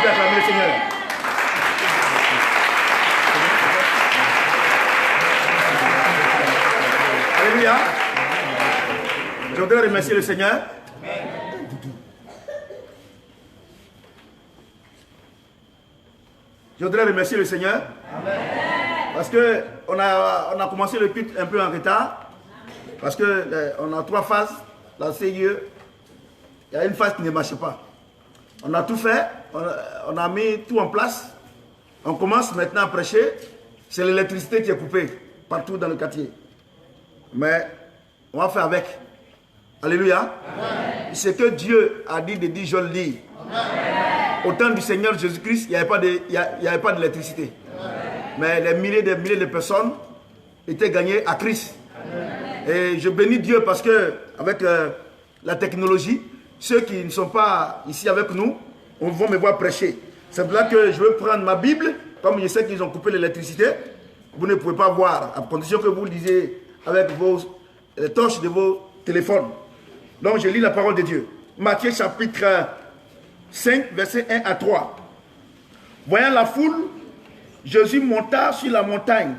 peux acclamer le Seigneur. Alléluia. Je voudrais remercier le Seigneur. Je voudrais remercier le Seigneur. Parce que on a commencé le culte un peu en retard. Parce que on a 3 phases. La CIE, il y a une phase qui ne marche pas. On a tout fait. On a mis tout en place. On commence maintenant à prêcher. C'est l'électricité qui est coupée partout dans le quartier. Mais on va faire avec. Alléluia. Ce que Dieu a dit de dire, je le dis. Au temps du Seigneur Jésus-Christ, il n'y avait pas d'électricité. Mais les milliers de personnes étaient gagnées à Christ. Et je bénis Dieu parce que avec la technologie, ceux qui ne sont pas ici avec nous, vont me voir prêcher. C'est pour là que je veux prendre ma Bible, comme je sais qu'ils ont coupé l'électricité, vous ne pouvez pas voir, à condition que vous lisez avec les torches de vos téléphones. Donc je lis la parole de Dieu. Matthieu chapitre 5, versets 1 à 3. Voyant la foule, Jésus monta sur la montagne.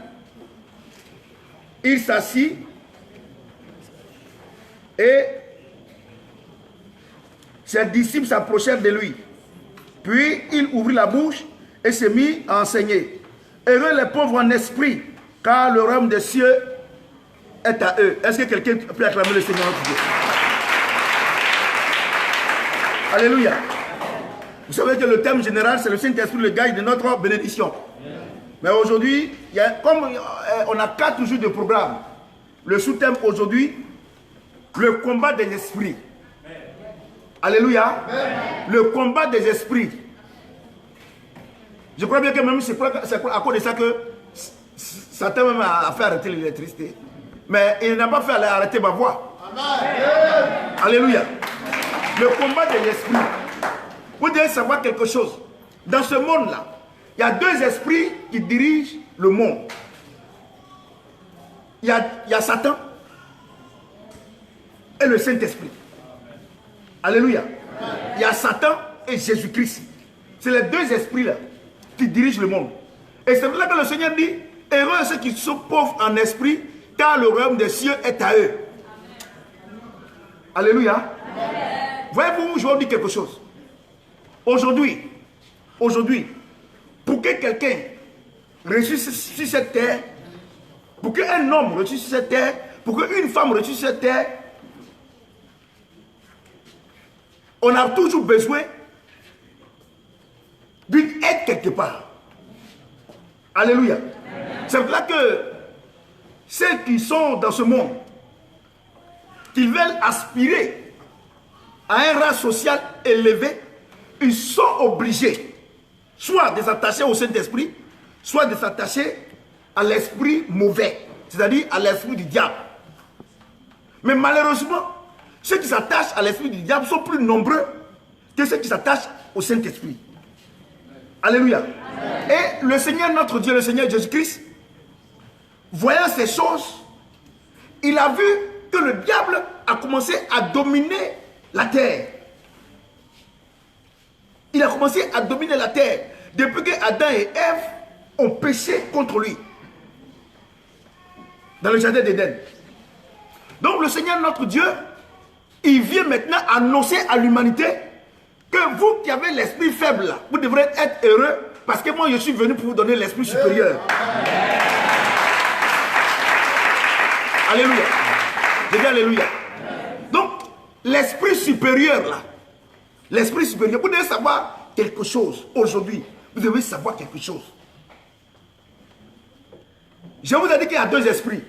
Il s'assit et ses disciples s'approchèrent de lui. Puis il ouvrit la bouche et se mit à enseigner. Heureux les pauvres en esprit, car le royaume des cieux est à eux. Est-ce que quelqu'un peut acclamer le Seigneur notre Dieu? Alléluia. Vous savez que le thème général, c'est le Saint-Esprit, le gage de notre bénédiction. Mais aujourd'hui, comme on a 4 jours de programme, le sous-thème aujourd'hui, le combat des esprits. Alléluia. Le combat des esprits. Je crois bien que même c'est à cause de ça que Satan même a fait arrêter l'électricité. Mais il n'a pas fait arrêter ma voix. Alléluia. Le combat des esprits. Vous devez savoir quelque chose. Dans ce monde-là, il y a 2 esprits qui dirigent le monde. Il y a Satan et le Saint-Esprit. Alléluia. Il y a Satan et Jésus-Christ. C'est les 2 esprits-là qui dirigent le monde. Et c'est pour ça que le Seigneur dit, heureux ceux qui sont pauvres en esprit, car le royaume des cieux est à eux. Alléluia. Voyez-vous, je vais vous dire quelque chose. Aujourd'hui, pour que quelqu'un ressuscite sur cette terre, pour qu'un homme ressuscite sur cette terre, pour qu'une femme ressuscite sur cette terre, on a toujours besoin d'une aide quelque part. Alléluia. C'est pour ça que ceux qui sont dans ce monde, qui veulent aspirer à un rang social élevé, ils sont obligés soit de s'attacher au Saint-Esprit, soit de s'attacher à l'esprit mauvais, c'est-à-dire à l'esprit du diable. Mais malheureusement, ceux qui s'attachent à l'esprit du diable sont plus nombreux que ceux qui s'attachent au Saint-Esprit. Alléluia. Et le Seigneur notre Dieu, le Seigneur Jésus-Christ, voyant ces choses, il a vu que le diable a commencé à dominer la terre. Il a commencé à dominer la terre depuis que Adam et Ève ont péché contre lui dans le jardin d'Éden. Donc le Seigneur notre Dieu, il vient maintenant annoncer à l'humanité que vous qui avez l'esprit faible là, vous devrez être heureux parce que moi je suis venu pour vous donner l'esprit supérieur. Alléluia. Je dis alléluia. Donc l'esprit supérieur là, l'esprit supérieur, vous devez savoir quelque chose aujourd'hui. Vous devez savoir quelque chose. Je vous ai dit qu'il y a 2 esprits.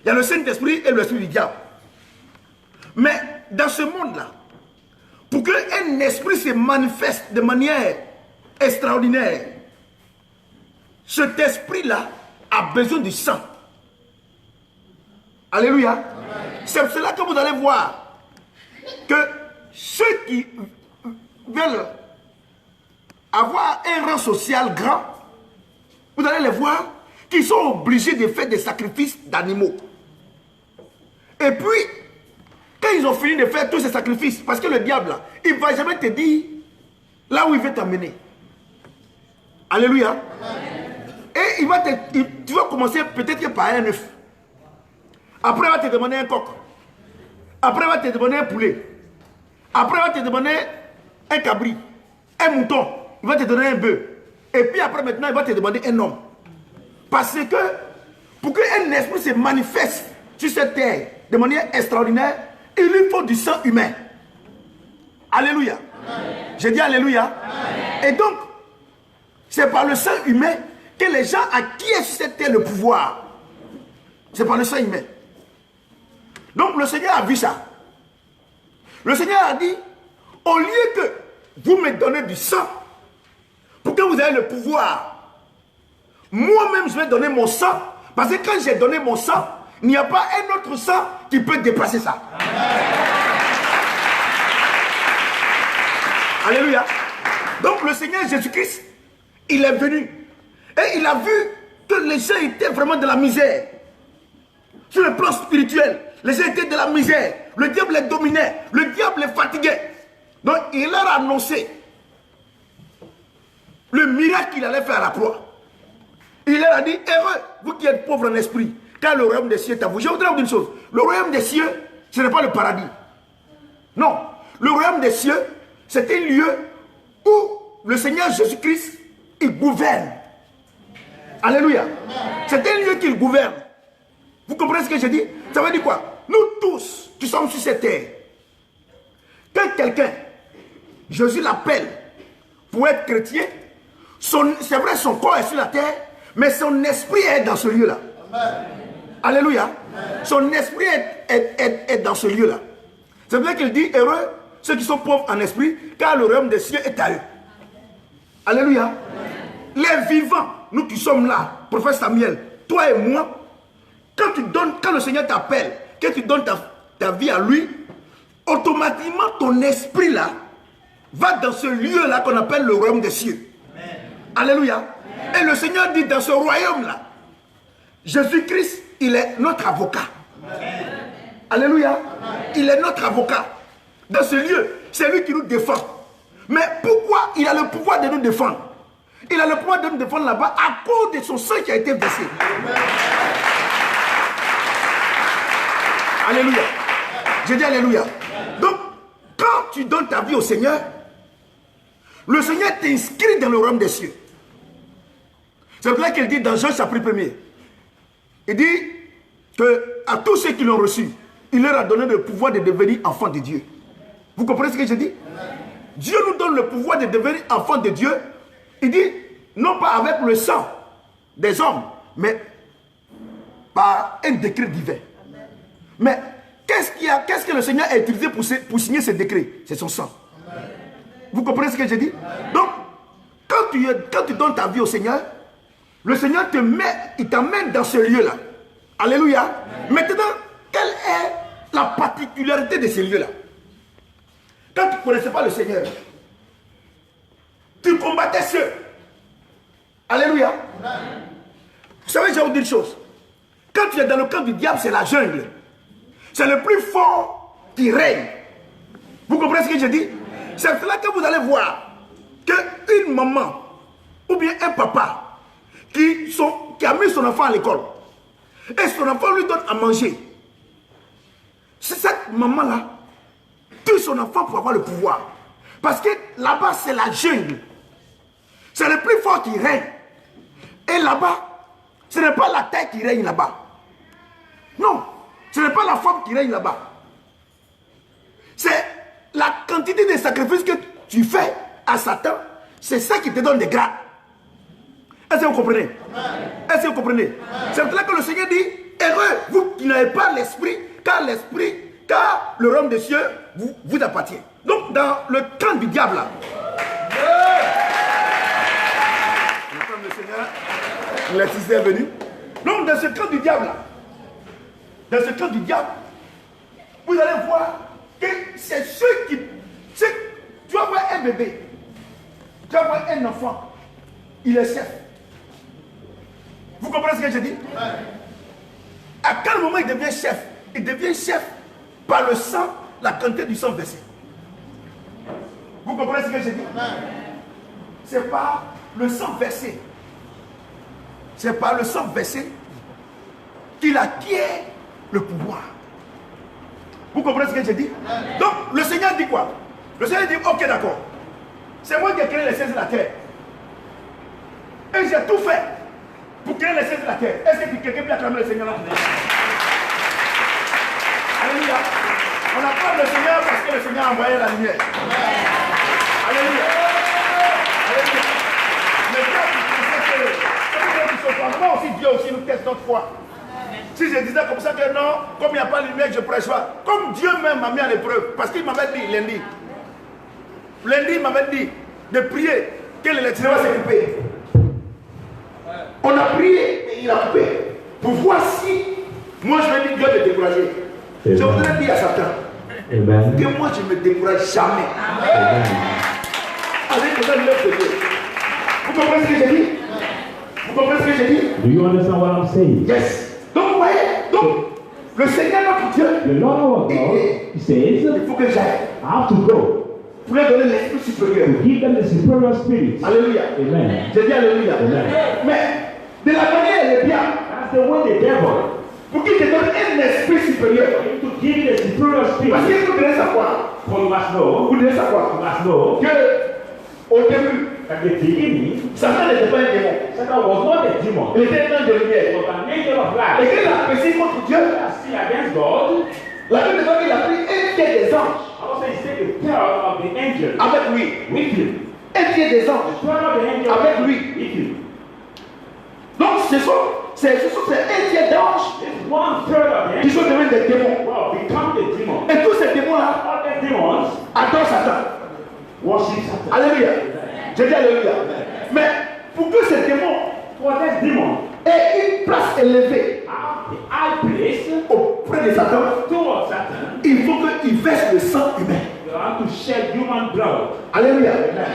Il y a le Saint-Esprit et l'esprit du diable. Mais dans ce monde-là, pour qu'un esprit se manifeste de manière extraordinaire, cet esprit-là a besoin du sang. Alléluia. C'est pour cela que vous allez voir que ceux qui veulent avoir un rang social grand, vous allez les voir qui sont obligés de faire des sacrifices d'animaux. Et puis, quand ils ont fini de faire tous ces sacrifices, parce que le diable, là, il ne va jamais te dire là où il veut t'amener. Alléluia. Et tu vas commencer peut-être par un œuf. Après, il va te demander un coq. Après, il va te demander un poulet. Après, il va te demander un cabri, un mouton. Il va te donner un bœuf. Et puis après, maintenant, il va te demander un homme. Parce que, pour qu'un esprit se manifeste sur cette terre de manière extraordinaire, il lui faut du sang humain. Alléluia. J'ai dit Alléluia. Amen. Et donc, c'est par le sang humain que les gens acquièrent sur cette terre le pouvoir. C'est par le sang humain. Donc, le Seigneur a vu ça. Le Seigneur a dit, au lieu que vous me donnez du sang, pour que vous ayez le pouvoir, moi-même je vais donner mon sang, parce que quand j'ai donné mon sang, il n'y a pas un autre sang qui peut dépasser ça. Alléluia. Donc le Seigneur Jésus-Christ, il est venu et il a vu que les gens étaient vraiment de la misère. Sur le plan spirituel, les gens étaient de la misère. Le diable les dominait, le diable les fatiguait. Donc il leur a annoncé le miracle qu'il allait faire à la croix. Il leur a dit, heureux, vous qui êtes pauvres en esprit, car le royaume des cieux est à vous. Je voudrais vous dire une chose, le royaume des cieux, ce n'est pas le paradis. Non, le royaume des cieux, c'est un lieu où le Seigneur Jésus-Christ, il gouverne. Alléluia. C'est un lieu qu'il gouverne. Vous comprenez ce que je dis? Ça veut dire quoi? Nous tous qui sommes sur cette terre, quand quelqu'un, Jésus l'appelle pour être chrétien, c'est vrai son corps est sur la terre, mais son esprit est dans ce lieu-là. Alléluia. Son esprit est dans ce lieu-là. C'est vrai qu'il dit, heureux ceux qui sont pauvres en esprit, car le royaume des cieux est à eux. Alléluia. Les vivants, nous qui sommes là, prophète Samuel, toi et moi, quand le Seigneur t'appelle, que tu donnes ta vie à lui, automatiquement ton esprit là va dans ce lieu là qu'on appelle le royaume des cieux. Amen. Alléluia. Amen. Et le Seigneur dit dans ce royaume là, Jésus-Christ, il est notre avocat. Amen. Alléluia. Amen. Il est notre avocat. Dans ce lieu, c'est lui qui nous défend. Mais pourquoi il a le pouvoir de nous défendre? Il a le pouvoir de nous défendre là-bas à cause de son sang qui a été versé. Amen. Alléluia. J'ai dit Alléluia. Donc, quand tu donnes ta vie au Seigneur, le Seigneur t'inscrit dans le royaume des cieux. C'est pour ça qu'il dit dans Jean chapitre 1er, il dit que à tous ceux qui l'ont reçu, il leur a donné le pouvoir de devenir enfants de Dieu. Vous comprenez ce que je dis? Dieu nous donne le pouvoir de devenir enfants de Dieu. Il dit, non pas avec le sang des hommes, mais par un décret divin. Mais qu'est-ce que le Seigneur a utilisé pour signer ce décret? C'est son sang. Vous comprenez ce que je dis? Donc, quand tu donnes ta vie au Seigneur, le Seigneur il t'amène dans ce lieu-là. Alléluia. Maintenant, quelle est la particularité de ce lieu-là? Quand tu ne connaissais pas le Seigneur, tu combattais ceux. Alléluia. Vous savez, je vais vous dire une chose. Quand tu es dans le camp du diable, c'est la jungle. C'est le plus fort qui règne. Vous comprenez ce que je dis? C'est là que vous allez voir qu'une maman ou bien un papa qui a mis son enfant à l'école et son enfant lui donne à manger. C'est cette maman-là tue son enfant pour avoir le pouvoir. Parce que là-bas, c'est la jungle. C'est le plus fort qui règne. Et là-bas, ce n'est pas la taille qui règne là-bas. Non, ce n'est pas la forme qui règne là-bas. C'est la quantité de sacrifices que tu fais à Satan. C'est ça qui te donne des grades. Est-ce que vous comprenez? Est-ce que vous comprenez? C'est là que le Seigneur dit, heureux, vous qui n'avez pas l'esprit, car le royaume des cieux vous appartient. Donc, dans le camp du diable, là, le Seigneur, l'électricité est venue. Donc, dans ce camp du diable, là, vous allez voir que c'est ceux qui... Tu vas voir un bébé, tu vas voir un enfant, il est chef. Vous comprenez ce que je dis? À quel moment il devient chef? Il devient chef par le sang, la quantité du sang versé. Vous comprenez ce que je dis? Ce n'est pas le sang versé. C'est par le sang versé qu'il acquiert le pouvoir. Vous comprenez ce que je dis? Donc, le Seigneur dit quoi? Le Seigneur dit, ok, d'accord. C'est moi qui ai créé les cieux et la terre. Et j'ai tout fait pour créer les cieux et la terre. Est-ce que quelqu'un peut acclamer le Seigneur là? Alléluia. On acclame le Seigneur parce que le Seigneur a envoyé la lumière. Alléluia. Alléluia. Mais Dieu que moi aussi, Dieu aussi nous teste notre foi. Si je disais comme ça que non, comme il n'y a pas de lumière, je ne prêche pas. Comme Dieu même m'a mis à l'épreuve, parce qu'il m'avait dit lundi. Lundi, il m'avait dit de prier que l'électricité va se couper. On a prié et il a coupé. Pour voir si moi je vais dire Dieu me décourager. Je voudrais dire à Satan que moi je ne me décourage jamais. Avec l'œuvre de Dieu. Vous comprenez ce que j'ai dit? Vous comprenez ce que j'ai dit? Do you understand what I'm saying? Yes. Donc vous voyez, donc le Seigneur notre Dieu, The Lord our God, He says, il faut que j'aille. I have to go. Pour leur donner l'esprit supérieur. To give them the superior spirit. Alléluia. Amen. J'ai dit alléluia. Amen. Mais de la manière elle est bien. That's the way the devil. Pour qu'il te donne un esprit supérieur. To give you the superior spirit. Parce que vous devez savoir. For you must know. Vous devez savoir. You must know. Que au début, At the beginning, Satan n'était pas un démon. Satan was not a demon. Il était un ange de He lumière. was an angel of Et light. qu'il a péché contre Dieu. He has sinned against God. La Bible dit qu'il a pris un tiers des anges Also, he said the third of the angel avec lui. with you. Un tiers des anges. The third of the angel Avec lui. with you. Donc c'est un tiers d'anges This one third of the qui angel sont devenus des démons. will become the demon. Et tous ces démons-là All the demons adorent Satan. worship Satan. Alléluia. Je dis alléluia. Mais pour que ces démons For this demon, aient une place élevée the high place auprès de Satan, towards Satan, il faut qu'il verse le sang humain. you have to shed human blood. Alléluia.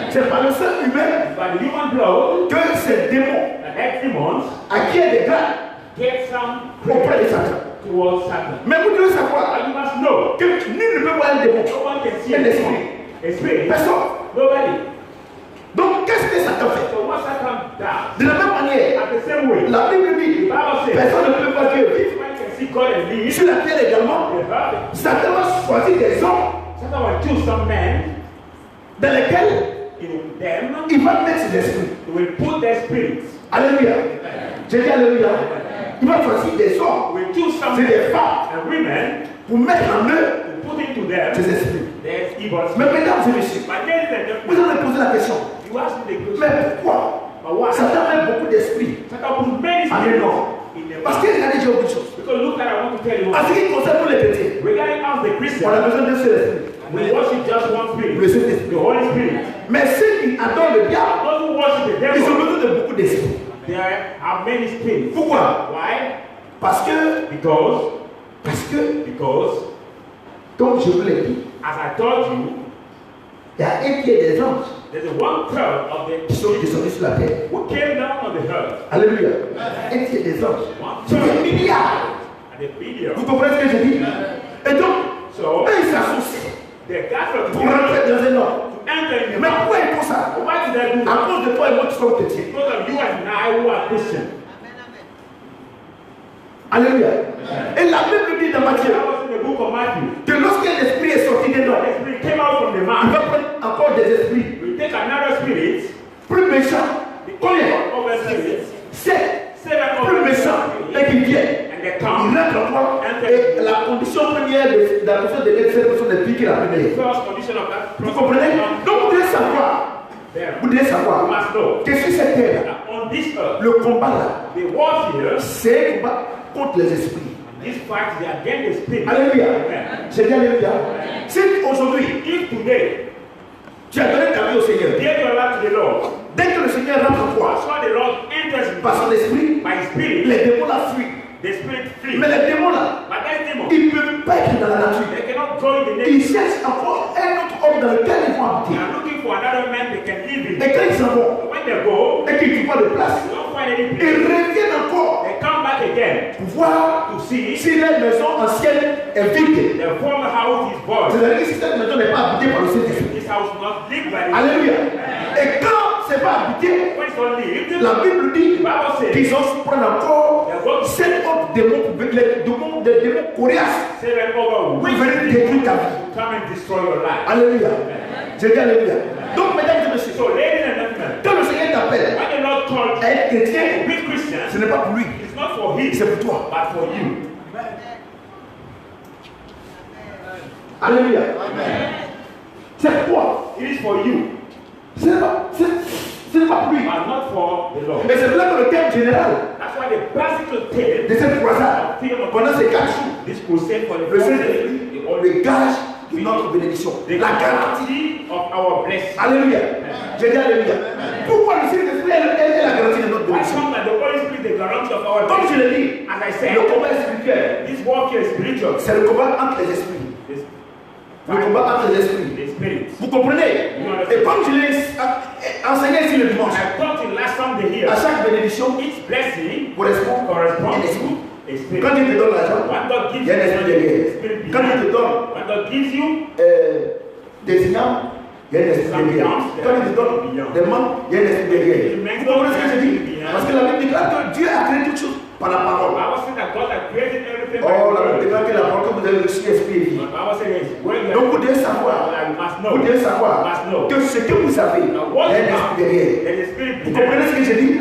C'est par le sang humain By the human blood, que ces démons the demons acquièrent des grades get some auprès de Satan. towards Satan. Mais vous devez savoir And you must know, que nul ne peut voir un démon. no one can see Un a esprit. demon. A spirit. Personne. Nobody. Donc qu'est-ce que Satan fait? So what Satan does, De la même manière, at the same way, la Bible dit, the Bible says, personne ne peut pas Dieu vivre. one can see God and live. Sur la terre également, The earth. Satan va choisir des hommes Satan will choose some men dans lesquels in them. il va mettre ses esprits. He will put their spirits. Alléluia. J'ai dit alléluia. Il va choisir des hommes, Will choose some c'est men des femmes, and women pour mettre en eux to put into them ses esprits. their evil Mais spirits. mesdames et messieurs, But ladies and vous gentlemen, allez poser la question. you ask me the question. Mais pourquoi But why? Satan met beaucoup d'esprits Satan put many en spirits eux? in them. Parce que regardez, j'ai autre chose. Because look at, I want to tell you En ce what. qui concerne nous les chrétiens, Regarding us the on a Christians, besoin d'un seul esprit. we worship just one spirit, Le Saint-Esprit. the Holy Spirit. Mais ceux qui adorent le diable, Those who worship the ils ont devil, besoin de beaucoup d'esprits. there are many spirits. Pourquoi? Why? Parce que, comme je vous l'ai dit, as I told you, il y a un tiers des anges there's a one third of the qui sont descendus sur la terre. who came down on the earth. Alléluia. Un tiers des anges. C'est des milliards. And the video. Vous comprenez ce que je dis? Et donc, So eux, ils s'associent they gathered pour together rentrer dans un ordre. to enter in the Mais mouth. pourquoi ils font ça? Why did they do À that? cause de toi et moi qui sommes chrétiens. Because of you and I who are Christians. Alléluia. Et la Bible dit dans Matthieu That was in the book of Matthew. que lorsqu'un esprit est sorti des The hommes, spirit came out from the il man. va prendre encore des esprits We take another spirit, plus méchants. Combien? over spirits, 7 seven plus over méchants et spirits, qui viennent. and they Il come. rentre en toi. Et la condition première de la personne de l'être, c'est la personne de piquer la première. First condition of that Vous comprenez? Donc vous devez savoir, there. vous devez You savoir must know que sur cette terre, that on this earth, le combat là, the warfare, c'est un combat contre les esprits. this fight is against the spirit. Alléluia. Amen. J'ai dit alléluia. Si aujourd'hui, If today, tu as donné ta vie au Seigneur, give your life to the Lord, dès que le Seigneur rentre en toi, that's why the Lord enters in par son esprit, by spirit, les démons la fuient. the spirit flees. Mais les démons là, But that demon, ils ne peuvent pas être dans la nature. they cannot go in the Ils name. cherchent encore un autre homme dans lequel ils vont They habiter. are looking for another man they can live in. Et quand ils s'en vont, When they go, et qu'ils ne trouvent pas de place, they don't find any ils place. reviennent encore They come back back again pour voir to see si la maison ancienne est vide. the former house is void. C'est-à-dire que si cette maison n'est pas habitée par le Saint-Esprit. This house not lived by the Alléluia. Et quand c'est pas habité, when it's not lived, la Bible dit the Bible says qu'ils ont prendre encore 7 autres démons, des démons coriaces seven over pour venir détruire ta vie. come and destroy your life. Alléluia. J'ai dit Alléluia. Donc, mesdames et messieurs, So, ladies and gentlemen, quand le Seigneur t'appelle when the Lord called à être to chrétien, be Christian, ce n'est pas pour lui, it's not for him, c'est pour toi. but for you. Alléluia. C'est pour toi. It is for you, Ce n'est pas pour lui. but not for the Lord. Et c'est là que le thème général That's why the basic theme de cette croisade, pendant ces 4 jours, this crusade for the le Lord, Saint-Esprit, le gage de notre bénédiction, the la garantie. guarantee of our blessing. Alléluia. J'ai dit Alléluia. Pourquoi le Saint-Esprit est la garantie de notre Why bénédiction? come that the Holy Spirit is the guarantee of our Comme je blessing? l'ai dit, As I said, le combat est spirituel. this warfare is spiritual. C'est le combat entre les esprits. This Le combat entre les esprits. the spirit. Vous comprenez? Et comme je l'ai enseigné ici le dimanche, I taught you last Sunday here. à chaque bénédiction Each blessing correspond corresponds à un esprit. to a spirit. Quand Dieu te donne l'argent, When God il gives y a un you esprit money, derrière. the spirit Quand behind. il te donne When God gives you désignant, il y a un esprit derrière. Quand il te donne des membres, il y a un esprit derrière. Vous comprenez ce que je dis? Parce que la Bible déclare que Dieu a créé toutes choses par la parole. I was saying that God had created everything by Oh, the la Bible word. déclare que la parole que vous avez reçue est esprit et vie. The Bible says when you Donc vous devez savoir, you must know. vous devez You savoir must know. que ce que vous avez, il y a un esprit derrière. There is spirit Vous comprenez ce que je dis?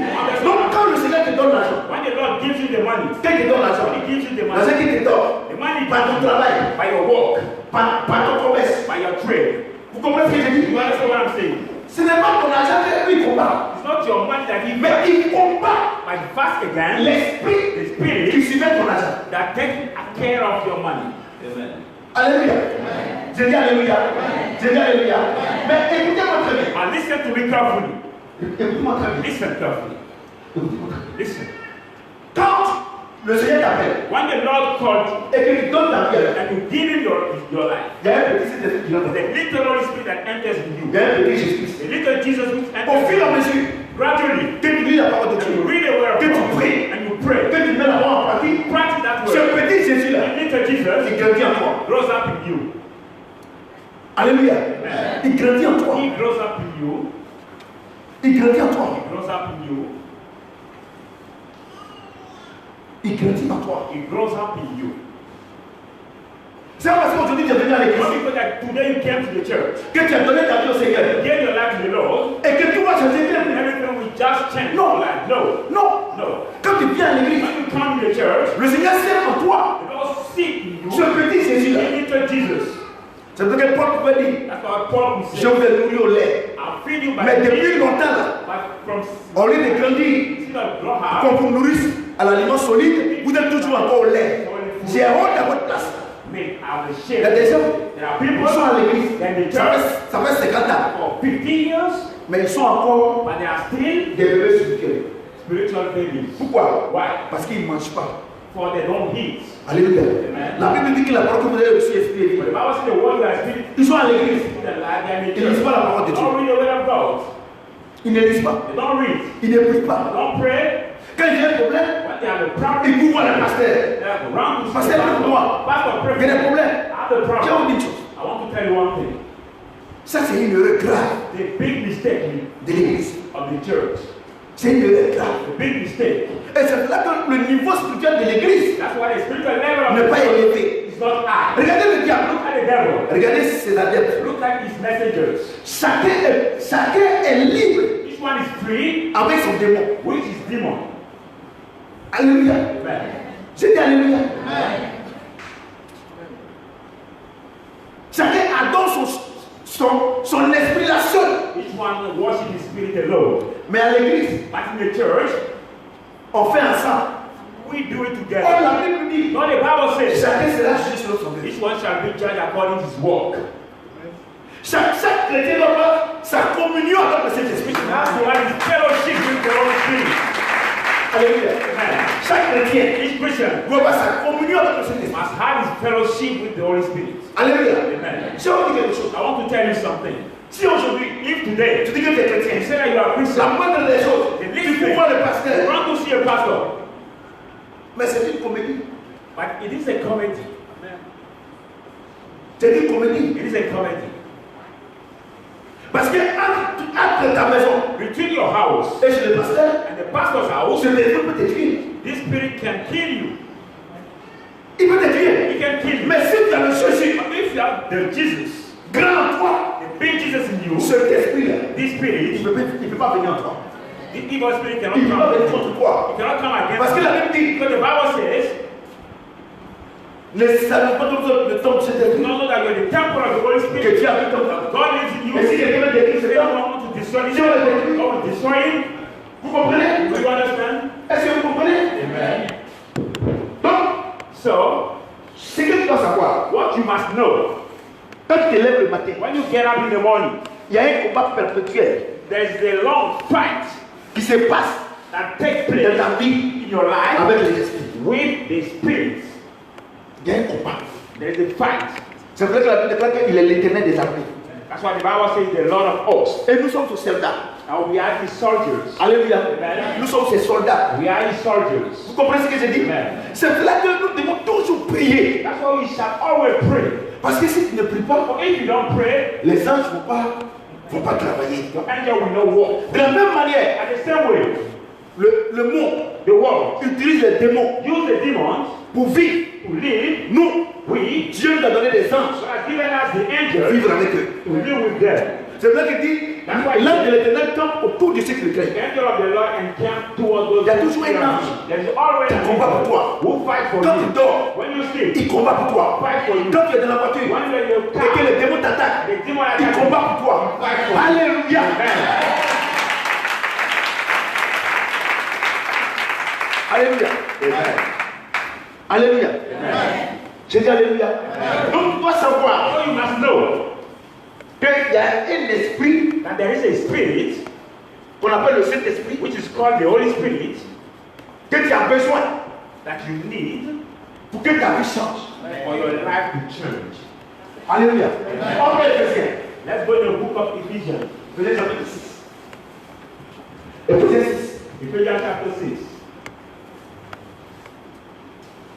Donc quand le Seigneur te donne l'argent, When the Lord gives you the money, quand il te donne l'argent, when He gives you the l'argent money, qu'il te donne, the money par ton travail, by your work, par ton commerce, by your trade. vous comprenez ce que je dis? You understand what I'm saying? Ce n'est pas ton argent que lui combat, It's not your money that He mais il combat but fast again, l'esprit the qui spirit suivait ton argent. that takes care of your money. Amen. Alléluia. J'ai dit Alléluia. J'ai dit Alléluia. Mais écoutez-moi très bien. And listen to me carefully. Écoutez-moi très bien. Listen carefully. Écoutez-moi très bien. Listen. Quand le Seigneur t'appelle When the Lord called you et qu'il te donne ta vie, and you give Him your life, il y a un petit Saint-Esprit qui entre. the little Holy Spirit that enters in Il you, y a un petit Jésus-Christ. the little Jesus which Au fur et à enters mesure gradually, que tu lis la parole de and you Dieu, read the word of que tu God, pries, and you pray, que tu mets la parole en pratique, practice that ce word, petit Jésus-là, the little Jesus il grandit en toi. grows up in you. Alléluia. Il grandit en toi. He grows up in you. Il grandit en toi. He grows up in you. Il grandit en toi. He grows up in you. C'est parce qu'aujourd'hui tu es venu à Not l'église, because that today you came to the church, que tu as donné ta vie au Seigneur, you gave your life to the Lord, et que tu vas changer ta and vie. everything will just change No. your life. No. Non. No. Quand tu viens à l'église, When you come to the church, le Seigneur sait en toi the Lord sees in you ce petit Jésus-là. the little Jesus. C'est ce que Paul pouvait dire. That's what Paul will Je say. vous ai nourri au lait. I'll feed you by Mais meat, depuis longtemps, là, but from au lieu de grandir, instead of grow up, qu'on vous nourrisse à l'aliment solide, vous êtes toujours encore au lait. J'ai honte à votre place. make our Il y a share. des gens There are qui people sont à l'église, in the ça church fait 50 ans, for 50 years, mais ils sont encore but they are still des bébés spirituels. spiritual babies. Pourquoi? Why? Parce qu'ils ne mangent pas. For they don't eat. Alléluia. Amen. La Bible dit que la parole que vous avez reçue est esprit et vie. But the Bible says the word you are speaking Ils sont à l'église, is the life they are in the ils ne lisent church. pas la parole de They Dieu. don't read the word of God. Ils ne lisent pas. They don't read. Ils ne prient They pas. don't pray. Quand il y a un problème, When they have a problem, ils courent voir le pasteur. they have to run to Pasteur, prie-moi. Pastor, pray Il y a des for me. problèmes. I have a Je vais vous problem. dire une chose. I want to tell you one thing. Ça, c'est une erreur grave The big mistake de l'église. of the church. C'est une erreur grave. The big mistake. Et c'est là que le niveau spirituel de l'église That's why the spiritual level of n'est the pas church élevé. is not high. Regardez le diable. Look at the devil. Regardez ses adeptes. Look at his messengers. Chacun est libre Each one is free, avec son démon. which is demon. Alléluia. Amen. J'ai dit Alléluia. Amen. Chacun adore son esprit là seul. Each one worship his spirit alone. Mais à l'église, But in the church, on fait ensemble. we do it Oh, together. la Bible dit, Not the Bible says, chacun sera jugé selon son œuvre. each one shall be judged according to his work. Chaque chrétien doit avoir sa communion avec le Saint-Esprit. That's why his fellowship with the Holy Spirit. Alléluia. Amen. Chaque chrétien Each Christian doit avoir sa communion avec le Saint-Esprit. must have his fellowship with the Holy Spirit. Alléluia. Amen. Je vais vous dire quelque chose. I want to tell you something. Si aujourd'hui, If today tu dis que tu es you chrétien, say that you are a la Christian, moindre des choses, the tu least peux thing, voir le you pasteur. want to see a pastor. Mais c'est une comédie. But it is a comedy. C'est une comédie. It is a comedy. Parce que entre ta maison Between your house et chez le pasteur, and the pastor's house, ce l'esprit peut te tuer. this spirit can kill you. Il peut te tuer. He can kill you. Mais si tu as le Jésus, But if you have the Jesus, grand en toi, the big Jesus in you, cet esprit-là, this il spirit, ne peut pas venir en toi. the evil spirit cannot Il ne peut pas venir come. contre toi. It cannot come against Parce que you. la Bible dit, Because the Bible says, ne savez pas le temps de cet you esprit don't know that you're the temple of the Holy que Spirit. Dieu habite en toi. God lives in you. Et si quelqu'un veut détruire If cet anyone homme, wants to destroy Si on le détruit, him, God will destroy him. vous comprenez? Do you understand? Est-ce que vous comprenez? Amen. Donc, So, ce que tu dois savoir, what you must know, quand tu te lèves le matin, when you get up in the morning, il y a un combat perpétuel there is a long fight qui se passe that takes dans place ta vie in your life avec les esprits. with the spirits. Il y a un combat. There is a fight. C'est vrai que la Bible déclare qu'il est l'éternel des armées. That's why the Bible says the Lord of hosts. Et nous sommes ses soldats. And we are his soldiers. Alléluia. Amen. Nous sommes ses soldats. We are his soldiers. Vous comprenez ce que je dis? Amen. C'est pour cela que nous devons toujours prier. That's why we shall always pray. Parce que si tu ne pries pas, For if you don't pray, les anges ne vont pas travailler. your angel will not walk. De la même manière, And the same way, le monde the world utilise les démons use the demons pour vivre. to live. Nous, We Dieu nous a donné des anges God has given us the pour angels vivre avec eux. to live with them. C'est vrai qu'il dit, l'ange de l'éternel campe autour de ceux qui le The craignent. angel of the Lord encamp towards those Il y a who toujours fear un ange him. There is always qui an combat pour angel toi. who fight for Quand tu you. dors, When you sleep, il combat pour toi. fight for you. Quand tu es dans la voiture When you're in your et que car, les démons t'attaquent, the demon il attacks combat you. pour toi. Fight for you. Alléluia. Amen. Alléluia. Amen. Alléluia. Amen. J'ai dit Alléluia. Donc tu dois savoir So you must know qu'il y a un esprit that there is a spirit qu'on appelle le Saint-Esprit which is called the Holy Spirit que tu as besoin that you need pour que ta vie change. for your life to change. Alléluia. On va Éphésiens. Let's go to the book of Ephesians. Éphésiens chapitre 6. Éphésiens 6. Ephesians chapter 6.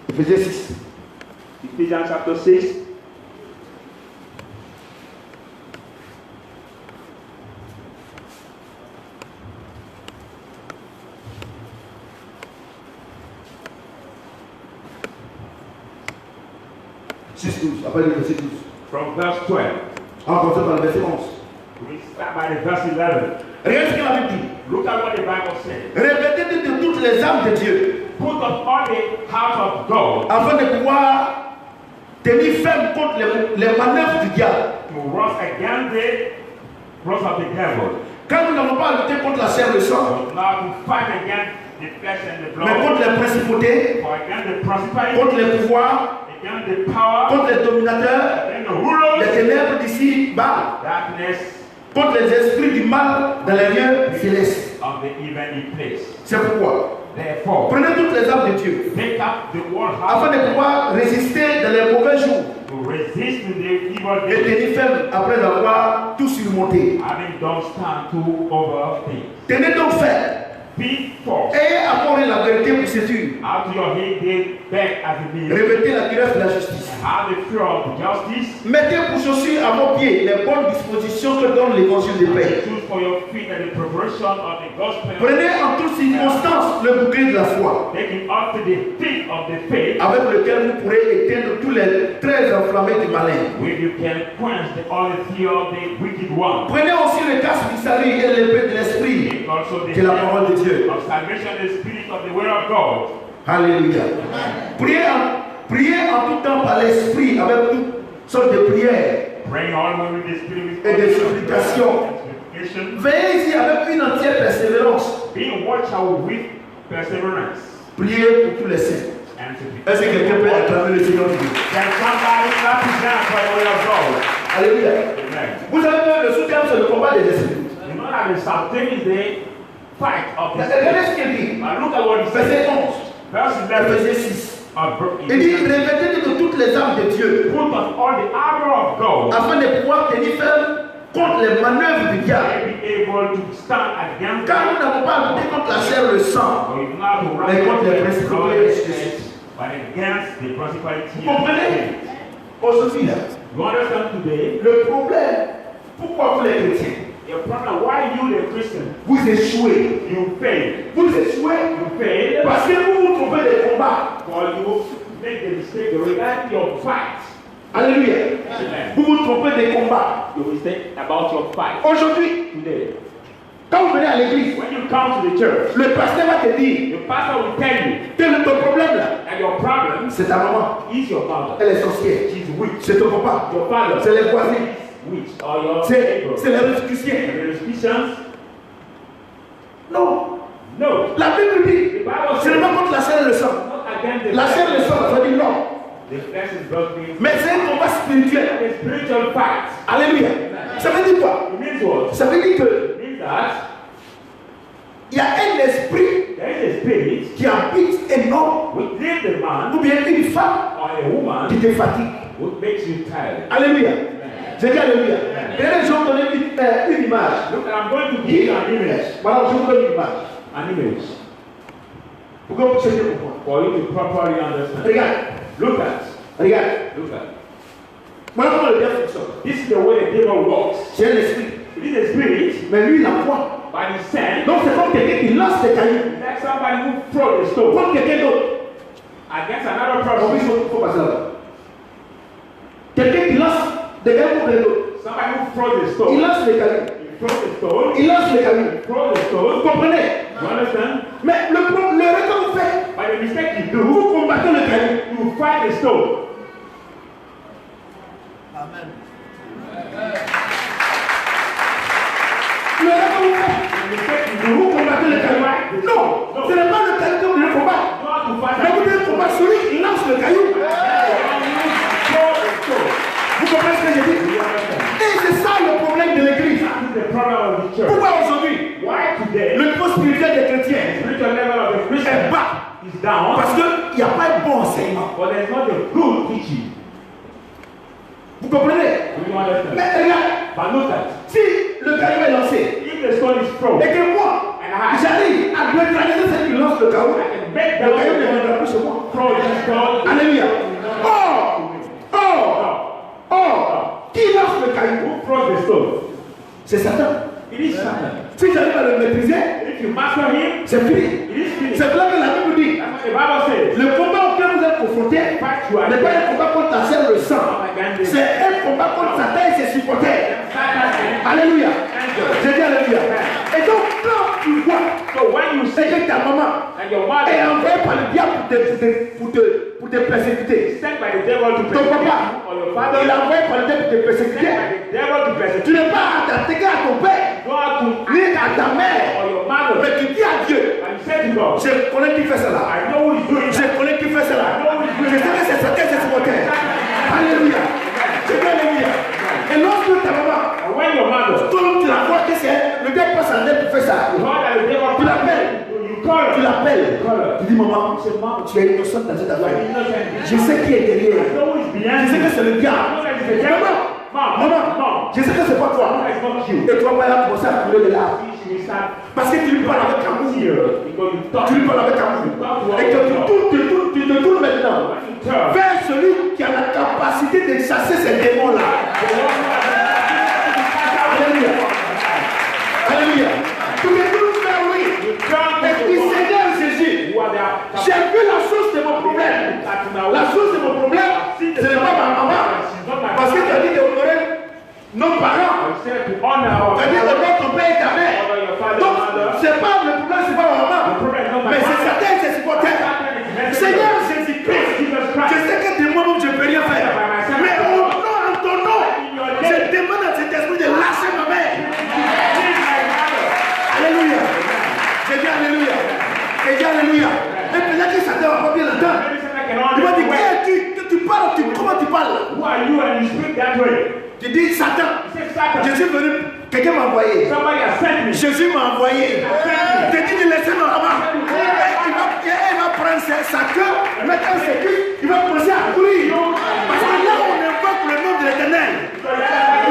Éphésiens 6. Ephesians chapter 6. Après le verset 12. From verse 12. On commence par le verset 11. We start by the verse 11. Regarde ce que la Bible dit. Look at what the Bible says. Revêtez de toutes les armes de Dieu Put on all the house of God afin de pouvoir tenir ferme contre les manœuvres du diable. to rise against the wrath of the devil. Quand nous n'avons pas à lutter contre la chair et le sang, But now to fight against the flesh and the mais blood, contre les principautés, or against the principality, contre les pouvoirs, against the power, contre les dominateurs, against the les rulers, ténèbres d'ici bas, darkness contre les esprits du mal dans les lieux célestes. of the heavenly place. C'est pourquoi Therefore, prenez toutes les armes de Dieu take up the word afin de pouvoir résister dans les mauvais jours to resist to the evil et day, tenir ferme après avoir tout surmonté. having done stand to over things. Tenez donc ferme Be forth. et apportez la vérité pour séduire. Out to your head, they back as a meal. Revêtez la cuirasse de la justice. Have the fear of justice. Mettez pour chaussures à vos pieds les bonnes dispositions que donne l'évangile de paix. Choose for your feet and the preparation of the gospel. Prenez en toutes circonstances le bouclier de la foi, Taking up to the feet of the faith, avec lequel vous pourrez éteindre tous les traits enflammés du malin. where you can quench the honesty of the wicked one. Prenez aussi le casque du salut et l'épée de l'esprit, Take also the qui est la parole de Dieu. of salvation, the spirit of the word of God. Alléluia. Priez en tout temps par l'esprit avec toutes sortes de prières Praying always with the spirit with et de all supplications. supplication. Veillez-y avec une entière persévérance. Being watchful with perseverance Priez pour tous les saints. and Est-ce que quelqu'un peut acclamer le Seigneur Dieu? Can somebody represent by the word of God? Alléluia. Amen. Vous savez que le sous-terme, c'est le combat des esprits. You know that the Psalter is the fight of the Regardez ce spirit. qu'il dit. But look at what he says. Verset 11. Verse 11 Verset 6. of Il dit, revêtez de toutes les armes de Dieu, put on all the armor of God, afin de pouvoir tenir ferme contre les manœuvres du diable. be able to stand against Car nous n'avons pas lutté contre la chair et le sang, mais contre les principautés. but against the principality. Vous comprenez? Aujourd'hui, là, You understand today? le problème, pourquoi vous les chrétiens, The problem why you the Christian vous échouez. you fail. Vous échouez You fail parce que vous vous trompez des combats. or you make the mistake regarding your fight. Alléluia. Amen. Vous vous trompez des combats. You mistake about your fight. Aujourd'hui, Today, quand vous venez à l'église, when you come to the church, le pasteur va te dire, the pastor will tell you quel est ton problème là? that your problem C'est ta maman. is your father. Elle est sorcière. She's weak. C'est ton papa. Your father C'est les voisins. is weak. Or your C'est neighbor. les réfugiés. The Christians. Non. No. La Bible dit, The Bible c'est says pas contre la chair et le sang. not against the La chair et le sang, ça dit non. The flesh is broken. Mais c'est un combat spirituel. A spiritual fight. Alléluia. Ça veut dire quoi? It means what? Ça veut dire que It means that il y a un esprit there is a spirit qui habite un homme within the man ou bien une femme or a woman qui te fatigue. who makes you tired. Alléluia. J'ai dit alléluia. D'ailleurs, je vais vous donner une image. Look, I'm going to give you an image. Voilà, je vous donne une image. An image. Pour que vous puissiez comprendre. For you to properly understand. Regarde. Look at. Regarde. Look at. Voilà comment le diable fonctionne. This is the way the devil works. C'est un esprit. It is a spirit, Mais lui, il a quoi? but he sent Donc c'est comme quelqu'un qui lance des cailloux. like somebody who throws the stone Comme quelqu'un d'autre. against another Donc, person. il faut passer là-bas. Quelqu'un qui lance des cailloux contre les autres. Somebody who throws the Il stone. lance les cailloux. He throws the stone. Il lance les cailloux. Throws the Vous stone. comprenez? You understand? Mais l'erreur que vous faites, But the mistake you do, vous combattez le caillou. you fight the stone. L'erreur que vous faites, The mistake you do, vous combattez le caillou. Non, ce n'est pas le caillou que vous devez combattre. you have to fight Mais vous devez combattre celui qui lance le caillou. throw the stone. Vous comprenez ce que je dis? You understand? Et c'est ça le problème de l'église. That is the problem of the church. Pourquoi aujourd'hui, Why today le niveau spirituel des chrétiens spiritual level of the est Christian bas? is down? Parce qu'il n'y a pas de bon enseignement. But there's not a good teaching. Vous comprenez? Do you understand? Mais regarde, But look at si le caillou est lancé if the stone is thrown, et que moi, j'arrive à neutraliser celui qui lance le caillou, I can make le down caillou ne the viendra plus sur moi. throw this stone. Alléluia. Or, qui lance le caillou? Who throws the stone? C'est Satan. It is Satan. Si j'arrive à le maîtriser, If you master him, c'est fini. it is finished. C'est là que la Bible dit. That's what the Bible says. Le combat auquel vous êtes confrontés n'est pas un combat contre la chair et le sang. C'est un combat contre Satan et ses supporters. Alléluia. J'ai dit alléluia. Et donc, quand tu vois So when you c'est say que ta maman and your est mother envoyée par le diable pour te persécuter, sent by the devil to ton persecute papa, you, or your father il est envoyé par le diable pour te sent persécuter, by the devil to tu persecute n'es pas attaqué à ton père, you, not to ni à ta mère, or your mother. mais tu dis à Dieu, And you say to God, je connais qui fait cela. I know who is doing Je that. connais qui fait cela. Je sais que c'est Satan, c'est supporter. Alléluia. C'est bien, alléluia. Et lorsque ta maman, And when your mother toi tu la vois que c'est le diable passe en elle pour faire ça. God that the devil Tu l'appelles. you call Tu her. l'appelles. Tu dis maman, tu es innocente dans cette affaire. Je sais qui est derrière. I know who is behind Je sais you. que c'est le I know diable. that it's the devil. Maman, je sais que c'est pas toi. It's not you. Et toi, voilà, pour ça, tu veux de là. She will start Parce que tu lui parles avec amour. here because you talk. Tu lui parles avec amour. Et que tu te tournes maintenant When you turn, vers celui qui a la capacité de chasser ces démons-là. Alléluia. Alléluia. Tu me tournes vers lui. you turn Et to puis, the one Seigneur Jésus, who are there. j'ai vu la source de mon problème. La source de mon problème, ce n'est pas ma maman. Parce que tu as dit d'honorer nos parents. I said to honor Tu as dit d'honorer ton père et ta mère. honor your father Donc, and mother. c'est pas le problème, c'est pas ma The maman. problem is not my Mais c'est father. Satan et ses supporters. Seigneur Jésus-Christ, Jesus je Christ. sais que de moi-même je ne peux rien faire. Mais au nom de ton nom, je demande à cet esprit de lâcher ma mère. Alléluia. J'ai dit Alléluia. J'ai dit Alléluia. Et peut-être que Satan va pas bien l'entendre. Il va dire, tu parles, comment tu parles? Who are you and you speak that way? Tu dis Satan. You say Satan. Je suis venu, quelqu'un m'a envoyé. Somebody has sent me. Jésus m'a envoyé. Je dis de laisser ma maman. Il va prendre sa queue, mettre un sécu, il va commencer à courir. Parce que là, on invoque le nom de l'Éternel.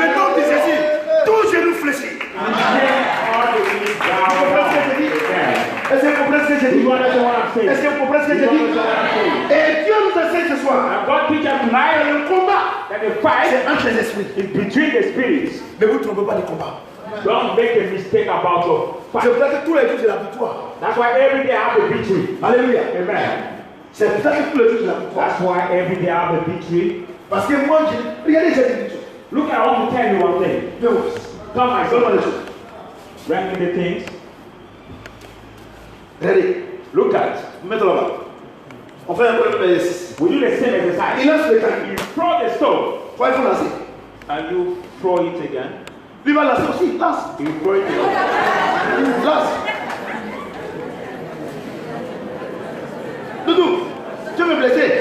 Le nom de Jésus. Tout genou fléchit. You understand what I'm saying? Est-ce que vous comprenez ce que je dis? Et Dieu nous enseigne ce soir. And God teaches us tonight Le combat, that the fight c'est entre les esprits. is between the spirits. Mais vous ne trompez pas de combat. Don't make a mistake about your C'est fight. pour ça que tous les jours, j'ai la victoire. That's why every day I have a victory. Alléluia. Amen. C'est pour ça que tous les jours, j'ai la victoire. That's why every day I have a victory. Parce que moi, regardez, j'ai des victoires. Look, I want to tell you one thing. Dieu, Come, I donne-moi saw les choses. bring me the things. Regardez, Look at. mettez là-bas. On fait un peu le exercice. We do the same exercise. Il lance le caillou. You throw the stone Toi, il faut lancer. and you throw it again. Lui va lancer aussi. Lance. You throw it again. Lance. Doudou, tu veux me blesser?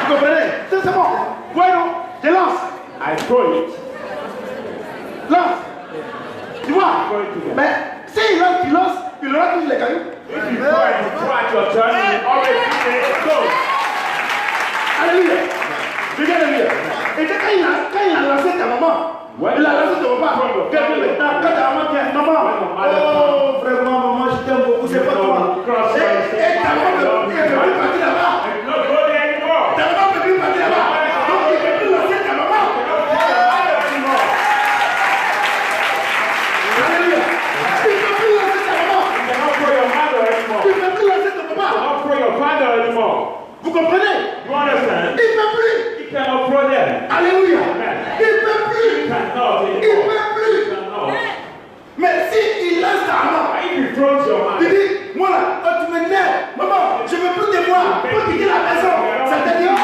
Vous comprenez? C'est bon. Bueno, je lance. I throw it. Lance. Tu vois? Throw it again. Mais s'il lance, il aura toujours les cailloux. If you throw at your turn, you always see the stone. Alléluia. Regarde-le. Et quand il a lancé ta maman, il a lancé ton papa. Quand ta maman dit, maman, oh vraiment, maman, je t'aime beaucoup, c'est pas toi. Et ta maman ne peut plus partir là-bas. And not go there anymore. Ta maman ne peut plus partir là-bas. Donc il ne peut plus lancer ta maman. Alléluia. Il ne peut plus lancer ta maman. You cannot throw your mother anymore. Il ne peut plus lancer ton You papa. cannot throw your father anymore. Vous comprenez? You understand? Il ne peut plus. You cannot throw them. Alléluia. Il ne peut You plus. cannot Il ne anymore. peut plus. You cannot. Mais si il lance ta maman, If you throw your il mother, dit, moi là, quand tu m'énerves, maman, je veux plus de moi, faut quitter la maison. Ça te dit, oh,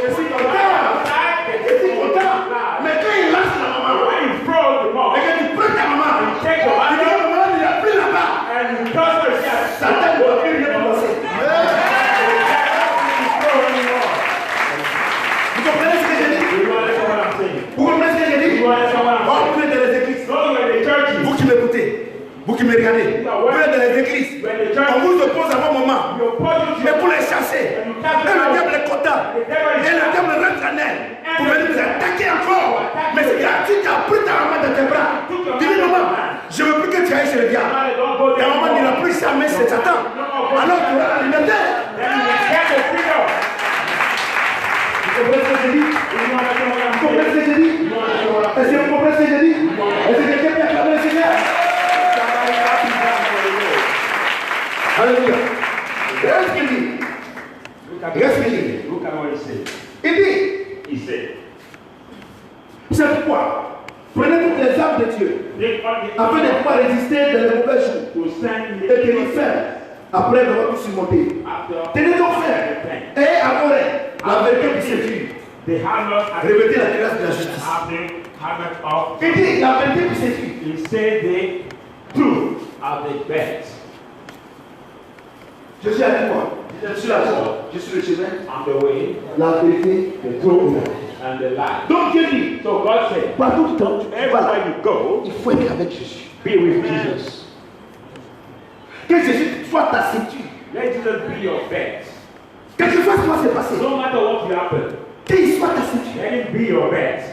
je suis content. Je suis content. Mais quand il lance la maman, when you throw the ball, et que tu prends ta maman, take your tu dis, mother oh, maman, il n'est plus là-bas. and you toss the shot. Satan ne doit plus rien te lancer. Vous comprenez ce que j'ai dit? You understand what I'm saying? Vous comprenez ce que j'ai dit? You understand what I'm Oh, saying? vous êtes dans les églises. So you're in the churches. Vous qui m'écoutez, vous qui me regardez, vous êtes dans les églises. On vous oppose à vos moments. You oppose it to Mais your pour les chasser, et le diable est content, et le diable rentre en elle, pour venir vous attaquer encore. Mais c'est gratuit, tu as pris ta maman dans tes bras. Tu dis, maman, je ne veux plus que tu ailles chez le diable. Et la maman ne dira plus jamais c'est Satan. Alors tu auras la liberté. Then you will get the freedom. Vous comprenez ce que je dis? You understand what I'm Vous comprenez ce que je dis? Est-ce que vous comprenez ce que je dis? Est-ce que quelqu'un peut acclamer le Seigneur? Alléluia. Regarde ce qu'il dit. Regarde ce qu'il dit. Look at what he said. Il dit, He said, c'est pourquoi prenez toutes les armes de Dieu take all the afin de pouvoir résister dans les mauvais jours to stand in et the tenir ferme après avoir tout surmonté. after Tenez donc ferme et abhorrez la vérité qui séduit. the hammer and Revêtez la grâce de la justice. have the hammer of. Il dit la vérité qui séduit. He said the truth are the best. Je suis avec moi. Je suis la voie. Je suis le chemin, On the way, la vérité, the le truth, trône. and the life. Donc Dieu dit, So God said, partout où tu vas everywhere là, you go, il faut être avec Jésus. be with Jesus. Que Jésus soit ta ceinture. Let Jesus be your best. Quelquefois, ce qui va se passer, No matter what will happen, qu'il soit ta ceinture. let him be your best.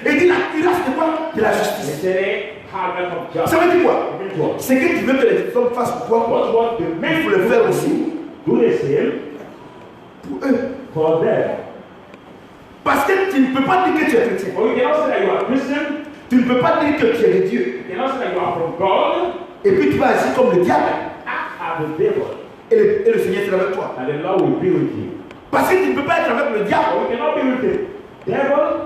Et dit la cuirasse de quoi? De la He justice. said, hammer of Ça justice. veut dire quoi? C'est que tu veux que les hommes fassent pour toi. What the Il men faut le faire aussi do the same pour eux. for them. Parce que tu ne peux pas dire que tu es chrétien. Or you cannot say that you are Christian. Tu ne peux pas dire que tu es de Dieu. You cannot say that you are from God. Et puis tu vas agir comme le diable. Act as the devil, Et le Seigneur sera avec toi. and the Lord will be with you. Parce que tu ne peux pas être avec le diable. Or you cannot be with the devil,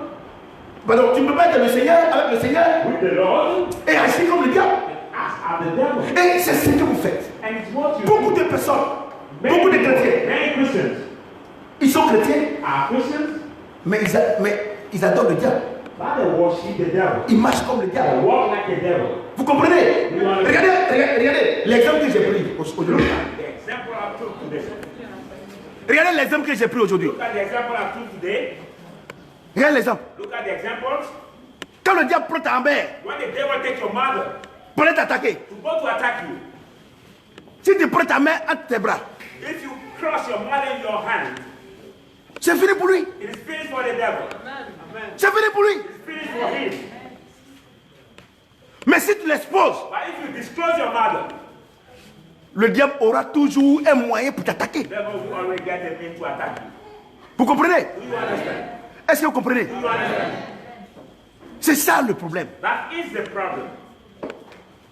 Pardon, tu ne peux pas être le Seigneur, avec le Seigneur with the Lord, et agir comme le diable. and act as the devil. Et c'est ce que vous faites. And it's what you Beaucoup do. de personnes, beaucoup de chrétiens, Many Christians ils sont chrétiens, are Christians, mais ils adorent le diable. but they worship the devil. Ils marchent comme le They diable. walk like a devil. Vous comprenez? Regardez l'exemple que j'ai pris aujourd'hui. The example I took today. Regardez l'exemple que j'ai pris aujourd'hui. Look at the example I took today. Regardez l'exemple. Look at the examples. Quand le diable prend ta mère When the devil takes your mother pour aller t'attaquer, to go to attack you, si tu prends ta main entre tes bras, if you cross your mother in your hand, c'est fini pour lui. it is finished for the devil. C'est fini pour lui. It's finished for him. Mais si tu l'exposes, But if you disclose your mother, le diable aura toujours un moyen pour t'attaquer. devil will always get a means to attack you. Vous comprenez? Do you understand? Est-ce que vous comprenez? Do you understand? C'est ça le problème. That is the problem.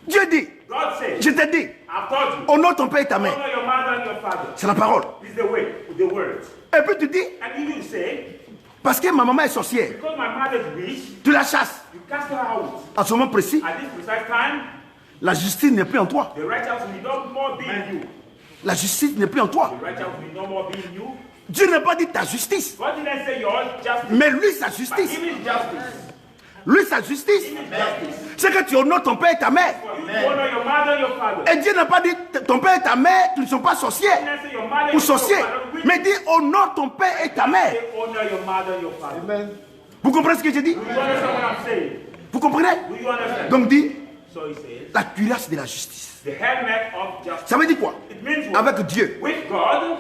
Dieu dit, God says, je t'ai dit, I've told you, honore ton père et ta mère. honor your mother and your father. C'est la parole. This is the way, the words. Et puis tu dis, And you say, parce que ma maman est sorcière, because my mother is rich, tu la chasses. you cast her out. À ce moment précis, At this precise time, la justice n'est plus en toi. the righteous will no more be in you. La justice n'est plus en toi. The righteous will no more be in you. Dieu n'a pas dit ta justice, God didn't say your justice, mais lui sa but justice. him is justice. Lui sa justice, Him is justice. c'est que tu honores ton père et ta mère. For you to honor your mother and your father. Et Dieu n'a pas dit ton père et ta mère, tu ne sont pas sorciers He didn't say your mother and ou your sorciers, father. mais dit honore ton père et ta mère. Say honor your mother and your father. Vous comprenez ce que j'ai dit? Do you understand what I'm saying? Vous comprenez? Do you understand? Donc dit, So he says, la cuirasse de la justice. the helmet of justice. Ça veut dire quoi? It means what? Avec Dieu, With God,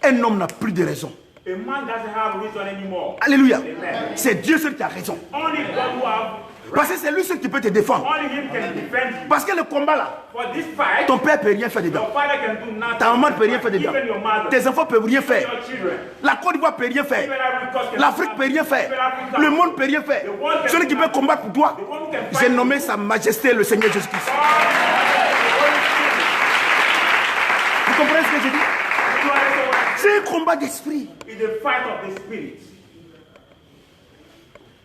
un homme n'a plus de raison. a man doesn't have reason anymore. Alléluia. Amen. C'est Dieu seul qui a raison. Only God who have, Parce que c'est lui seul qui peut te défendre. only him can defend you. Parce que le combat là, For this fight, ton père ne peut rien faire dedans. your father can do nothing. Ta maman ne peut rien faire dedans. Even your mother, Tes enfants ne peuvent rien faire. your children, La Côte d'Ivoire ne peut rien even faire. Africa can L'Afrique ne peut rien faire. Le monde ne peut rien faire. Celui qui peut combattre pour toi, j'ai nommé sa majesté le Seigneur Jésus-Christ. Vous comprenez ce que je dis? C'est un combat d'esprit. It's a fight of the spirit.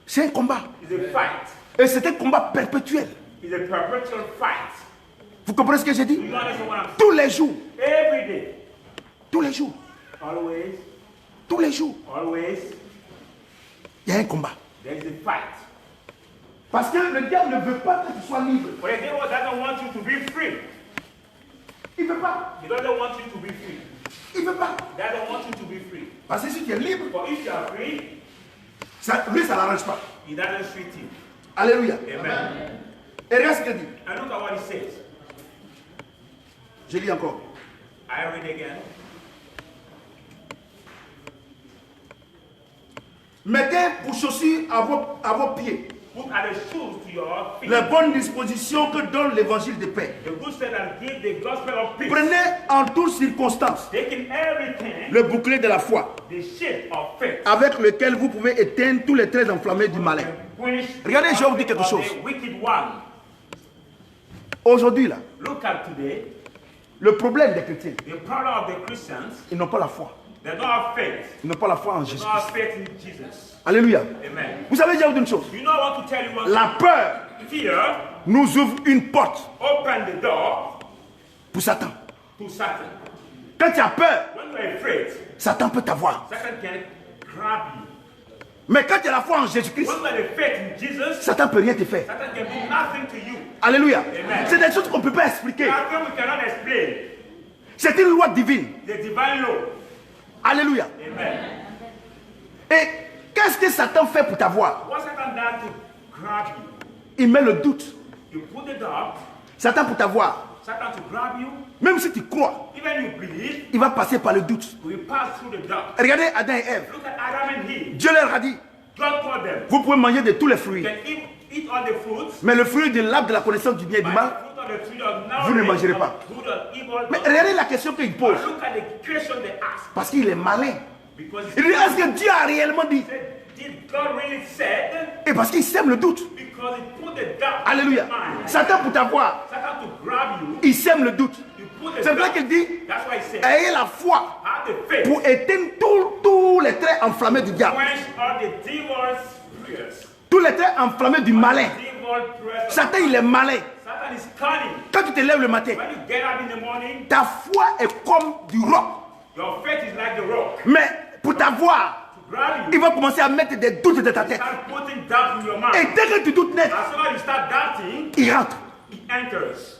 C'est un combat. It's a fight. Et c'est un combat perpétuel. It's a perpetual fight. Vous comprenez ce que je dis? Do you understand what I'm Tous les jours. saying? Every day, Tous les jours. always, Tous les jours. always, Il y a un combat. there is a fight. Parce que le diable ne veut pas que tu sois libre. But the devil doesn't want you to be free. Il ne veut pas. He doesn't want you to be free. Il ne veut pas. He doesn't want you to be free. Parce que si tu es libre, But if you are free, lui, ça ne l'arrange pas. he doesn't treat you. Alléluia. Amen. Et regarde ce qu'il dit. And look at what he says. Je lis encore. I read again. Mettez pour chaussures à vos pieds Look at the shoes to your feet. les bonnes dispositions que donne l'évangile de paix. The good said and give the gospel of peace. Prenez en toutes circonstances Taking everything, le bouclier de la foi, the shield of faith. avec lequel vous pouvez éteindre tous les traits enflammés du malin. Regardez, je vais vous dire quelque chose. The wicked one. Aujourd'hui, là, Look at today. le problème des chrétiens, The problem of the Christians, ils n'ont pas la foi. they don't have faith. Ils n'ont pas la foi en They Jésus. don't have faith in Jesus. Alléluia. Amen. Vous savez, je vais vous dire une chose. You know, I want to tell you one La peur thing. Fear nous ouvre une porte open the door pour Satan. to Satan. Quand tu as peur, When you're afraid, Satan peut t'avoir. Satan can grab you. Mais quand tu as la foi en Jésus-Christ, When you have faith in Jesus, Satan ne peut rien te faire. Satan can do nothing to you. Alléluia. Amen. C'est des choses qu'on ne peut pas expliquer. There are things we cannot explain. C'est une loi divine. The divine law. Alléluia. Amen. Et qu'est-ce que Satan fait pour t'avoir? What Satan does to grab you? Il met le doute. You put the doubt. Satan pour t'avoir. Satan to grab you. Même si tu crois, Even you believe, il va passer par le doute. we pass through the doubt. Regardez Adam et Ève. Look at Adam and Eve. Dieu leur a dit, God told them, vous pouvez manger de tous les you fruits. can eat all the fruits. Mais le fruit de l'arbre de la connaissance du bien et du But mal, the fruit of the tree of vous ne knowledge mangerez of pas. good and evil, mais not- regardez la question qu'il pose. But look at the question they ask. Parce qu'il est malin. Because Il dit, est-ce que Dieu a réellement dit? did God really said? Et parce qu'il sème le doute. Because he put the doubt Alléluia. in your mind. Satan pour t'avoir, Satan to grab you, il sème le doute. you put the C'est vrai doubt. qu'il dit, That's why he said, ayez la foi have the faith. pour éteindre tous les traits enflammés du diable. Quench all the devil's prayers. Tous les traits enflammés du malin. Devil prayers. Satan, il est malin. Satan is cunning. Quand tu te lèves le matin, When you get up in the morning, ta foi est comme du roc. your faith is like the rock. Mais pour t'avoir, To grab il you, va commencer à mettre des doutes dans ta tête. start putting doubt in your mind. Et dès que tu doutes net, As soon as you start doubting, il rentre. it enters.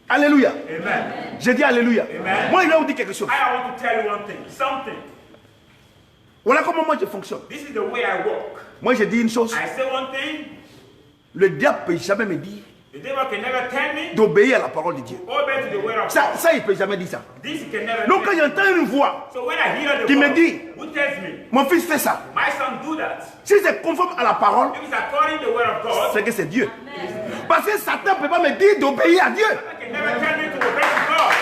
Alléluia. Amen. J'ai dit Alléluia. Amen. Moi, il va vous dire quelque chose. I want to tell you one thing, something. Voilà comment moi je fonctionne. This is the way I walk. Moi, j'ai dit une chose. I say one thing, Le diable ne peut jamais me dire the devil can never tell me, d'obéir à la parole de Dieu. obey to the word of Ça, God. ça il ne peut jamais dire ça. This he can never Donc, quand tell me. j'entends une voix So when I hear the qui me voice, dit, who tells me, mon fils fait ça, my son do that, si c'est conforme à la parole, if it's according to the word of God, c'est que c'est Dieu. Parce que Satan ne peut pas me dire d'obéir à Dieu. Satan can never tell me to obey to God.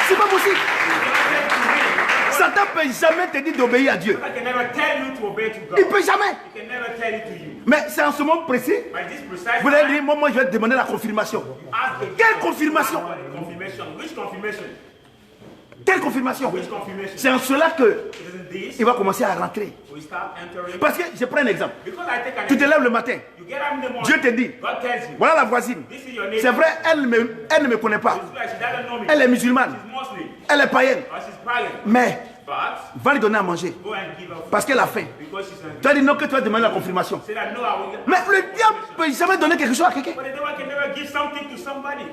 C'est pas possible. He cannot tell to me. Satan ne peut jamais te dire d'obéir à Dieu. Satan can never tell you to obey to God. Il ne peut jamais. He can never tell it to you. Mais c'est en ce moment précis. By this precise Vous allez time, dire, moi je vais te demander la confirmation. ask the Quelle confirmation? confirmation. Which confirmation? Quelle confirmation? Which confirmation? C'est en cela que It isn't this. il va commencer à rentrer. We start entering. Parce que je prends un exemple. Because I take an Tu te lèves le matin. You get up in the morning. Dieu te dit, God tells you. voilà la voisine. This is your neighbor. C'est vrai, elle ne me connaît pas. It's like she doesn't know me. Elle est musulmane. She's Muslim. Elle est païenne. Or she's pagan. Mais But va lui donner à manger. go and give her food. Parce qu'elle a faim. Because she's hungry. Tu as dit non que tu vas demander la confirmation. Say that no, I will get. Mais le diable ne peut jamais donner quelque chose à quelqu'un. But the devil can never give something to somebody.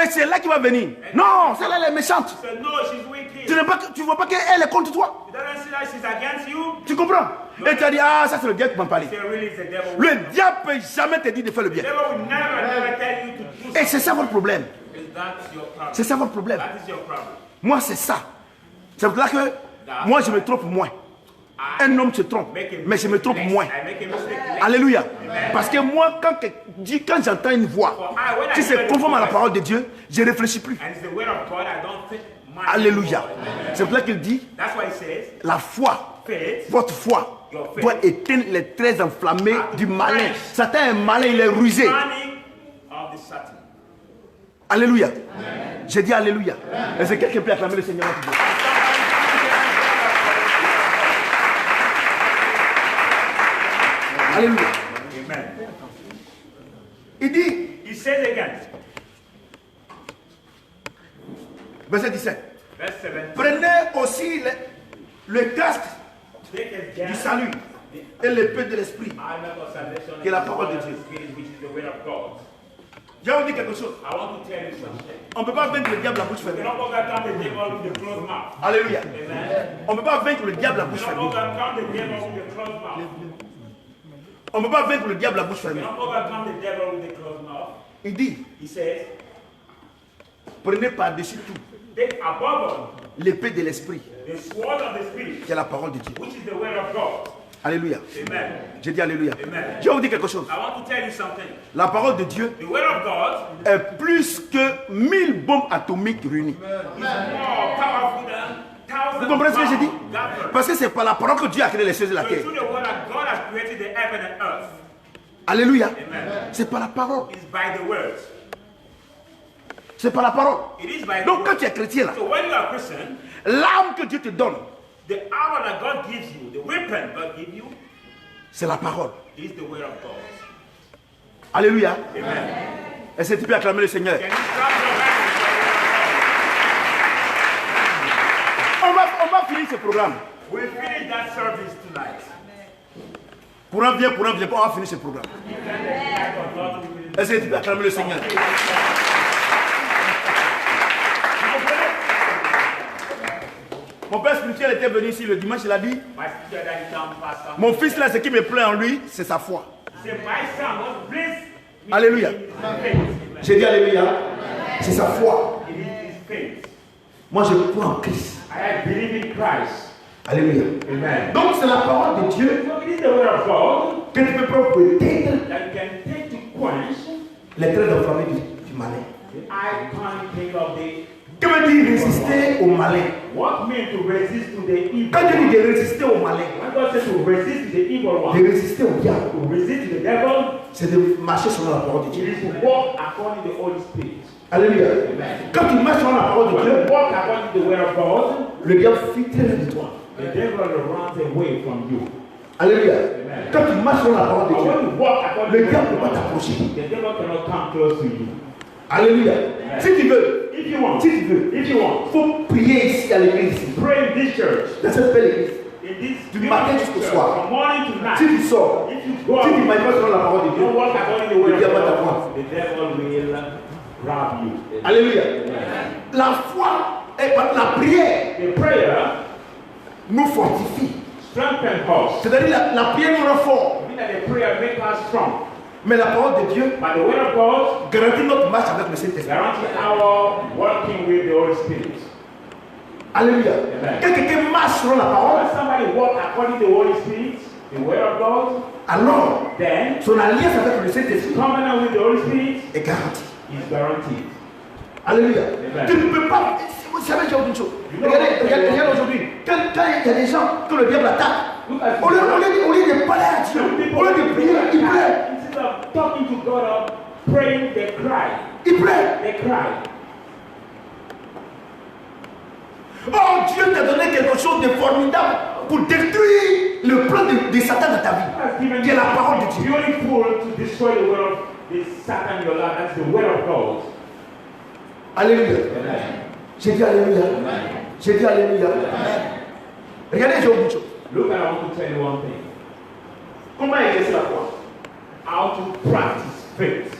Et c'est là qu'il va venir. Non, celle-là elle est méchante. Say no, she's wicked. Tu ne vois pas qu'elle est contre toi. You don't see that she's against you. Tu comprends? Et tu as dit, ah, ça c'est le diable qui m'a parlé. Say really, it's the devil. Le diable ne peut jamais te dire de faire le The bien. devil will never tell you to do Et c'est ça votre problème. something. That's your problem. C'est ça votre problème. That is your problem. Moi, c'est ça. C'est pour là que moi, je me trompe moins. Un homme se trompe, mais je me trompe moins. I make a mistake. Alléluia. Parce que moi, quand j'entends une voix, si c'est conforme à la parole de Dieu, je ne réfléchis plus. And it's the word of God. I don't think much. Alléluia. C'est pour là qu'il dit, That's why he says, la foi, faith, votre foi, doit éteindre les traits enflammés du malin. Satan est malin, il est rusé. cunning of the Satan. Alléluia. J'ai dit Alléluia. Est-ce que quelqu'un peut acclamer le Seigneur? Alléluia. Amen. Il dit, He says again, verset 17, verse 7. prenez aussi le casque Take a du salut et l'épée de l'esprit. armor of salvation, Qui est la parole de and Dieu. the Spirit, which is the word of God. Je vais vous dire quelque chose. I want to tell you something. On ne peut pas vaincre le diable à bouche You fermée. don't overcome the devil with the closed mouth. Alléluia. Amen. On ne peut pas vaincre le diable à bouche You don't fermée. overcome the devil with the closed mouth. On ne peut pas vaincre le diable à bouche You fermée. don't overcome the devil with the closed mouth. Il dit, He says, prenez par-dessus tout take above all l'épée de l'esprit, the sword of the Spirit, qui est la parole de Dieu. which is the word of God. Alléluia. Amen. J'ai dit Alléluia. Amen. Je vais vous dire quelque chose. I want to tell you something. La parole de Dieu The word of God est plus que 1000 bombes atomiques réunies. is more powerful than thousands Vous comprenez ce que j'ai dit? of gathered. Parce que c'est par la parole que Dieu a créé les choses de la So terre. through the word of God has created the heaven and earth. Alléluia. Amen. C'est par la parole. It's by the word. C'est par la parole. It is by the Donc quand word. tu es chrétien là, So when you are a Christian, l'arme que Dieu te donne, the armor that God gives you, the weapon God gives you, c'est la parole. is the word of God. Alléluia. Amen. Est-ce que tu peux acclamer le Seigneur? Can you clap your hands? On va finir ce programme. We finish that service tonight. Courant vient, on va finir ce programme. Est-ce que tu peux acclamer le Seigneur? Mon père spirituel était venu ici le dimanche, il a dit, My sister that is down, Pastor. mon fils là, ce qui me plaît en lui, c'est sa foi. Say, my son, what please me Alléluia. is his faith. J'ai dit Alléluia. C'est sa foi. It is his faith. Moi, je crois en Christ. I believe in Christ. Alléluia. Amen. Donc, c'est la parole de Dieu So it is the word of God que tu peux prendre pour éteindre that you can take to quench les traits enflammés du malin. the iconic thing of the. Que veut dire résister au malin? What means to resist to the evil? Quand Dieu dit de résister au malin, When God says to resist the evil one, de résister au diable, to resist the devil, c'est de marcher selon la parole de it Dieu. is to walk according to the Holy Spirit. Alléluia. Quand tu marches selon la parole de When Dieu, you walk according to the word of God, le diable fuit très loin de toi. the devil runs away from you. Alléluia. Quand tu marches selon la parole de But Dieu, when you walk according le to the diable ne word peut of pas God, t'approcher. the devil cannot come close to you. Alléluia. Si tu veux, If you want, si tu veux, if you want, il faut prier ici à l'église, ici, pray in this church, dans cette belle église. in this Du matin jusqu'au church, soir. from morning to night. Si tu sors, If you go si tu out, marches pas selon la parole de Dieu, don't walk according to the word le of diable va God, t'avoir. the devil will grab you. Alléluia. La foi et la prière The prayer nous fortifie. strengthens us. C'est-à-dire la prière nous rend fort. Meaning that the prayer makes us strong. Mais la parole de Dieu But the word of God garantit notre marche avec le Saint-Esprit. guarantees our working with the Holy Spirit. Alléluia. Amen. Quand quelqu'un marche selon la parole, When somebody walks according to the Holy Spirit, the word of God, alors then son alliance avec le Saint-Esprit covenant with the Holy Spirit est garantie. is guaranteed. Alléluia. Amen. Tu ne peux pas. Vous savez, j'ai une chose. Regardez aujourd'hui. Quand il y a des gens que le diable attaque, au lieu de parler à Dieu, au lieu de prier, il pleure. Instead of talking to God or praying, they cry. Il pleure. They cry. Oh, Dieu t'a donné quelque chose de formidable pour détruire le plan de Satan dans ta vie, qui est la parole de Dieu. Beautiful to destroy the word of the Satan in your life. That's the word of God. Alléluia. Amen. J'ai dit Alléluia. J'ai dit Alléluia. Regardez, j'ai une chose. Look, I want to tell you one thing. Comment exercer la foi? How to practice faith.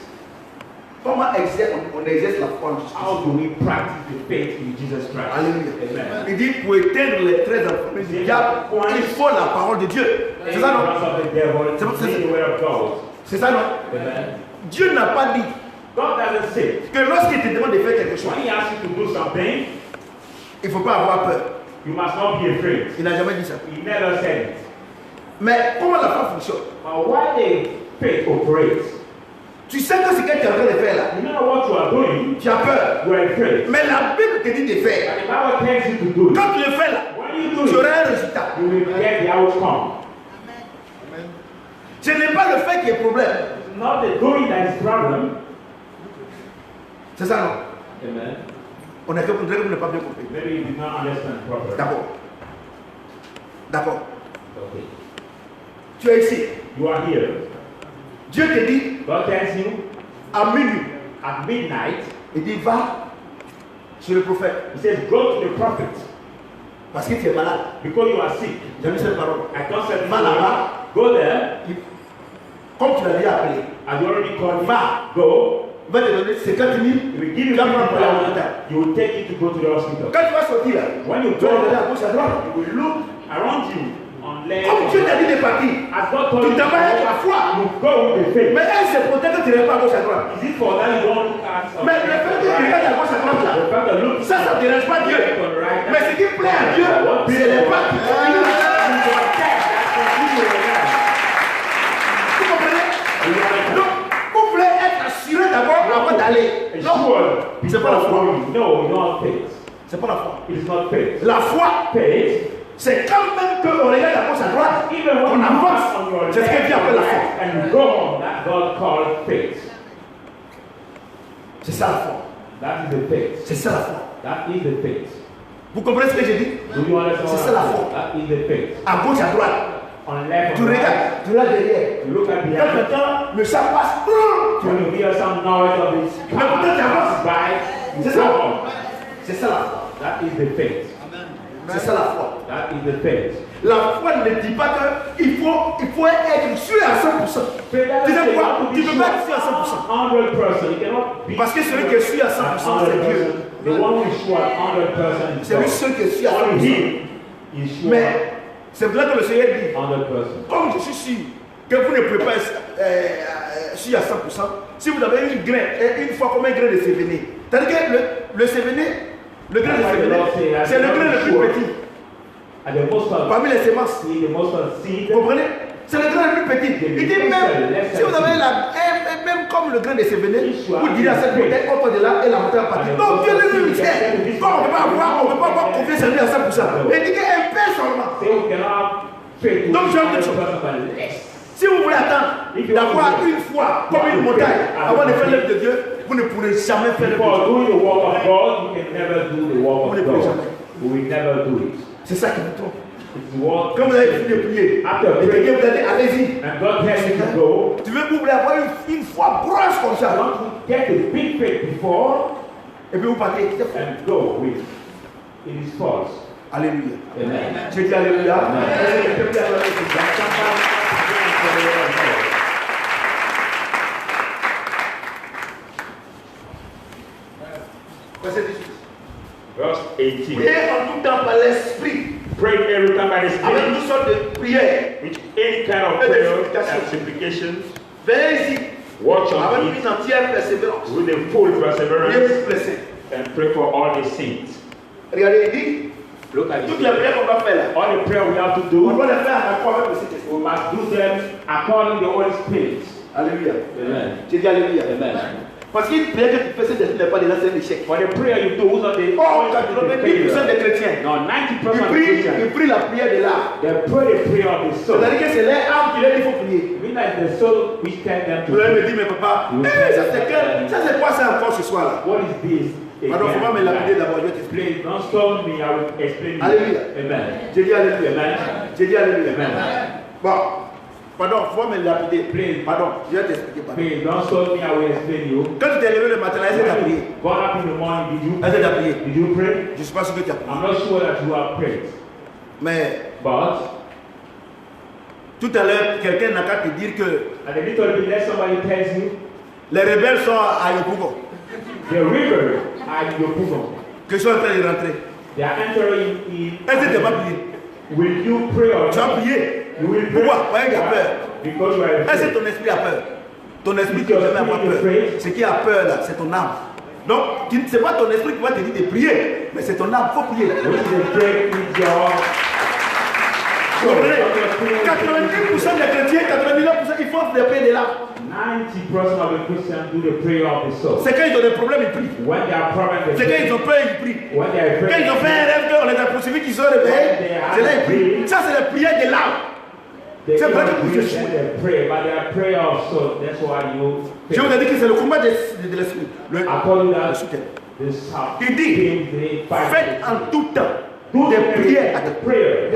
Comment on exerce la foi en Jésus? How do we practice the faith in Jesus Christ? Alléluia. Amen. Il dit pour éteindre les traits infamés du diable, il faut la parole de Dieu. C'est ça, non? C'est ça, non? Amen. Dieu n'a pas dit God doesn't say que lorsqu'il te demande de faire quelque chose, when He asks you to do something, il ne faut pas avoir peur. you must not be afraid. Il n'a jamais dit ça. He never said it. Mais comment la foi fonctionne? But why the faith operates? Tu sais que ce que tu es en train de faire là, You know what you are doing. tu as peur. You are afraid. Mais la Bible te dit de faire. And the Bible tells you to do it. Quand tu le fais là, When you do tu it, auras un résultat. you will get the outcome. Ce n'est pas le fait qui est problème. It's not the doing that is problem. C'est ça, non? Amen. On est que vous ne pas bien compris. Maybe you did not understand properly. D'accord. D'accord. Okay. Tu es ici. You are here. Dieu te dit God tells you à minuit, at midnight. il dit va chez le prophète He says, go to the prophet parce que tu es malade. because you are sick. J'ai mis cette parole. I don't say Va là-bas. go there. Comme tu l'as déjà appelé, As you already called him, Va. go. il va te donner 50 000. He will give you Tu vas prendre pour la 50,000. hôpital. You will take it to go to the hospital. Quand tu vas sortir là, When you tu vas go, regarder à gauche à droite. you will look around you on left. Comme Dieu t'a dit de partir, As God told tu you, t'en vas avec la foi. you go with the faith. Mais elle, c'est peut-être que tu n'es pas à gauche à droite. Is it for that you don't look at Mais le fait que tu regardes à gauche à droite là, the fact that look ça ne dérange pas Dieu. Mais ce qui plaît à Dieu, c'est les pas qui continuent. Vous comprenez? Donc, vous voulez être assuré d'abord avant d'aller. Non, c'est pas la foi. No, not faith. C'est pas la foi. It is not faith. La foi, Faith, c'est quand même qu'on regarde à gauche à droite, even when on you avance. pass on your C'est ce que Dieu appelle la foi. left and you go on, that God called faith. C'est ça la foi. That is the faith. C'est ça la foi. That is the faith. Vous comprenez ce que j'ai dit? Do you understand? C'est ça la foi. That is the faith. À gauche, à droite. On left, Tu on right. regardes, tu regardes derrière. You look at Quand behind. maintenant le chat passe, tu When you hear some noise of his Mais peut-être car avance. pass by, you C'est go ça. on. C'est ça la foi. That is the faith. C'est ça la foi. That is the faith. La foi ne dit pas qu'il faut être sûr à 100%. Tu sais quoi? Tu ne peux pas être sûr à 100%. 100%. You cannot be Parce que celui qui est sûr à 100%, c'est Dieu. The one who is sure at 100% is C'est lui God. seul qui est sûr à Only 100%. Him is sure Mais c'est vrai que le Seigneur dit, 100%. comme je suis sûr que vous ne pouvez pas être sûr à 100%, si vous avez une graine, une fois comme un grain de sévéné, c'est-à-dire que le sévéné, le grain de sévéné, c'est le grain le plus petit And the most of parmi les semences. the most of seed. Vous comprenez? C'est le grain le plus petit. Il dit même, si vous avez même comme le grain de sévéné, vous direz à cette montagne, autour de là, et la montagne va partir. Donc Dieu lui sait. Quand on ne peut pas avoir confiance en lui à 100%. Il dit qu'un peu seulement. Say we cannot have faith. Donc, j'ai envie de dire. 100% but less. Si vous voulez attendre d'avoir une foi comme une montagne avant de faire l'œuvre de Dieu, vous ne pourrez jamais faire l'œuvre For de Dieu. doing the work of God, you can never do the work Vous ne of pouvez God. jamais. We will never do it. C'est ça qui vous trompe. It's what Quand vous avez fini de prier, After et que praying, Dieu vous a dit, allez-y. and God tells you to go, Tu veux vous voulez avoir une foi broche comme ça. want to get a big faith before Et puis vous partez. and go with. It is false. Alléluia. Amen. J'ai dit Alléluia. Amen. Est-ce que quelqu'un peut dire Verset 18. Verse 18. Priez en tout temps par l'esprit, Pray every time by the avec Spirit, toutes sortes de prières. with any kind of Et des prayer supplications. and supplications. Veillez-y, Watch on avec it une entière persévérance. with a full Priez perseverance pour les saints. and pray for all the saints. Regardez, il dit, Look at toutes it. les prières qu'on va faire là, All the prayer we have to on do, doit les faire à la fois avec le Saint-Esprit. We must do them according to the Holy Spirit. Alléluia. Amen. J'ai dit Alléluia. Amen. Parce qu'une prière que tu fais, c'est n'est pas déjà c'est un échec. For the prayer you do, not the Oh, 90% des chrétiens, no, 90% ils of prient, Christians, ils prient la prière de l'âme. they pray the prayer of the soul. C'est-à-dire que c'est leur âme qui leur dit qu'il faut prier. I mean that the soul which tell them to Vous allez me pray. dire, mais papa, ça c'est quoi ça encore ce soir-là? What is this? Pardon, faut pas me lapider d'abord, je vais t'expliquer. Please don't stone me, I will explain Alléluia. you. Amen. J'ai dit Alléluia. Amen. J'ai dit Alléluia. Amen. Bon, pardon, faut pas me lapider. Please. Pardon, je vais t'expliquer. Pardon. Please don't stone me, I will explain you. Quand tu t'es levé le matin, est-ce que tu as prié? Got up in the morning, did you Est-ce que tu as prié? Did you pray? Je ne suis pas sûr que tu as prié. I'm not sure that you have prayed. Mais But tout à l'heure, quelqu'un n'a qu'à te dire que at a little bit less somebody tells you les rebelles sont à Yopougo, the river and your bosom. qu'ils sont en train de rentrer. They are entering in. Est-ce que tu n'as pas prié? Will you pray or Tu as not? prié. You will pray. Pourquoi? Parce qu'il y a peur. Because you are Est-ce afraid. que ton esprit a peur? Ton esprit qui te met à avoir peur. Ce qui a peur là, c'est ton âme. Donc, ce n'est pas ton esprit qui va te dire de prier, mais c'est ton âme. Il faut prier. Which is a break with your. Vous comprenez? 90% des chrétiens, 99%, ils font des prières de l'âme. 90% of the Christians do the prayer of the soul. C'est quand ils ont des problèmes, ils prient. When they are problems, C'est quand ils ont peur, ils prient. when they are Quand ils ont fait un rêve qu'on les a poursuivis, qu'ils sont réveillés, c'est là ils prient. Ça, c'est la prière de l'âme. they C'est vrai que don't vous read échouez. and they pray, but they are prayer of soul. That's why you Je vous ai dit que c'est le combat de l'esprit. Le according to that, soutien. this how Il dit, they fight. faites en tout temps Do des the prières. prayer.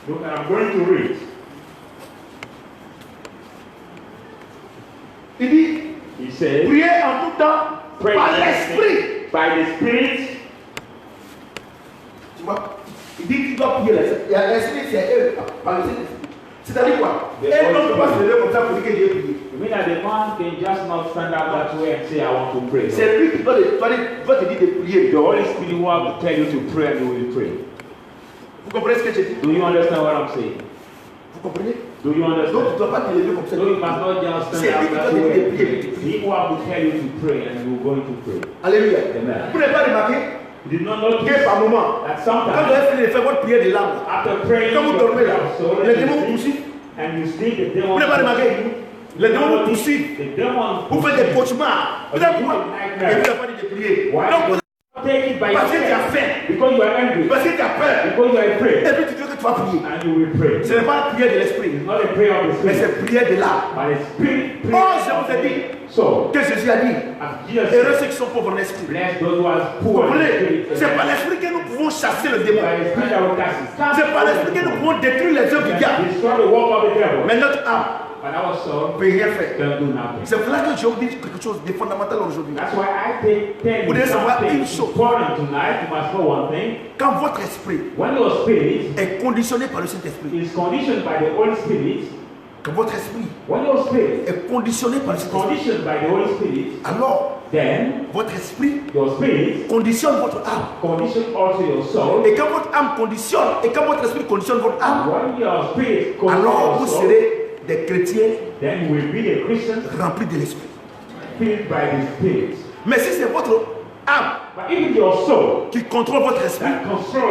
Look, I'm going to read. Il dit, He says, priez en tout temps pray par l'esprit. by the Spirit. Tu vois? Il dit qu'il doit prier l'esprit. Il y a l'esprit, c'est eux, par le Saint-Esprit. C'est-à-dire quoi? Et on ne peut pas se lever comme ça pour dire que Dieu prie. You mean that the man can just not stand up that way and say, I want to pray? C'est lui qui doit te dire de prier. The Holy Spirit will tell you to pray and you will pray. Vous comprenez ce que je dis? Do you understand what I'm saying? Vous comprenez? Do you Donc tu understand? ne dois pas te lever comme ça. So you must not just C'est stand lui up qui doit that te way dire de and prier. pray. He will tell you to pray and you're going to pray. Alléluia. Amen. Vous n'avez pas remarqué You did not notice que par moment, that quand vous sometimes avez fini de faire votre prière de l'âme, after praying quand vous your dormez prayer là, of soul les démons vous and poursuivent. you sleep, the demon Vous n'avez pas remarqué? Les démons vous poursuivent. the demon Vous faites des cauchemars. Vous savez pourquoi? Et vous n'avez pas dit de prier. Why? Donc, Take it by parce que tu as yourself. faim, Because you are angry. parce que tu as peur, Because you are afraid. et puis tu dis que tu vas prier. And you will pray. Ce n'est pas la prière de l'esprit, It's not a prayer of the mais spirit, c'est la prière de l'âme. but a spirit Oh, prayer. je vous ai dit So, que Jésus a dit, as Jesus heureux said, ceux qui sont pauvres en esprit. bless those who are Vous poor in comprenez? spirit. C'est par l'esprit que nous pouvons chasser le démon. By the spirit that will cast it. C'est par l'esprit que nous pouvons détruire les œuvres du diable. Destroy the work of the devil. Mais notre âme But our soul ne peut rien faire. can do nothing. C'est pour là que je vous dis quelque chose de fondamental aujourd'hui. That's why I tell Vous you devez savoir something une chose. important tonight. You must know one thing. Quand votre esprit When your spirit est conditionné par le Saint-Esprit, is conditioned by the Holy Spirit, quand votre esprit when your spirit est conditionné par le is Saint-Esprit, conditioned by the Holy Spirit, alors then votre esprit your spirit conditionne votre âme. condition also your soul. Et quand votre âme conditionne, et quand votre esprit conditionne votre âme, When your spirit conditions alors vous your soul, serez des chrétiens then you will be a Christian remplis de l'esprit. filled by the Spirit. Mais si c'est votre âme But even your soul qui contrôle votre esprit, that controls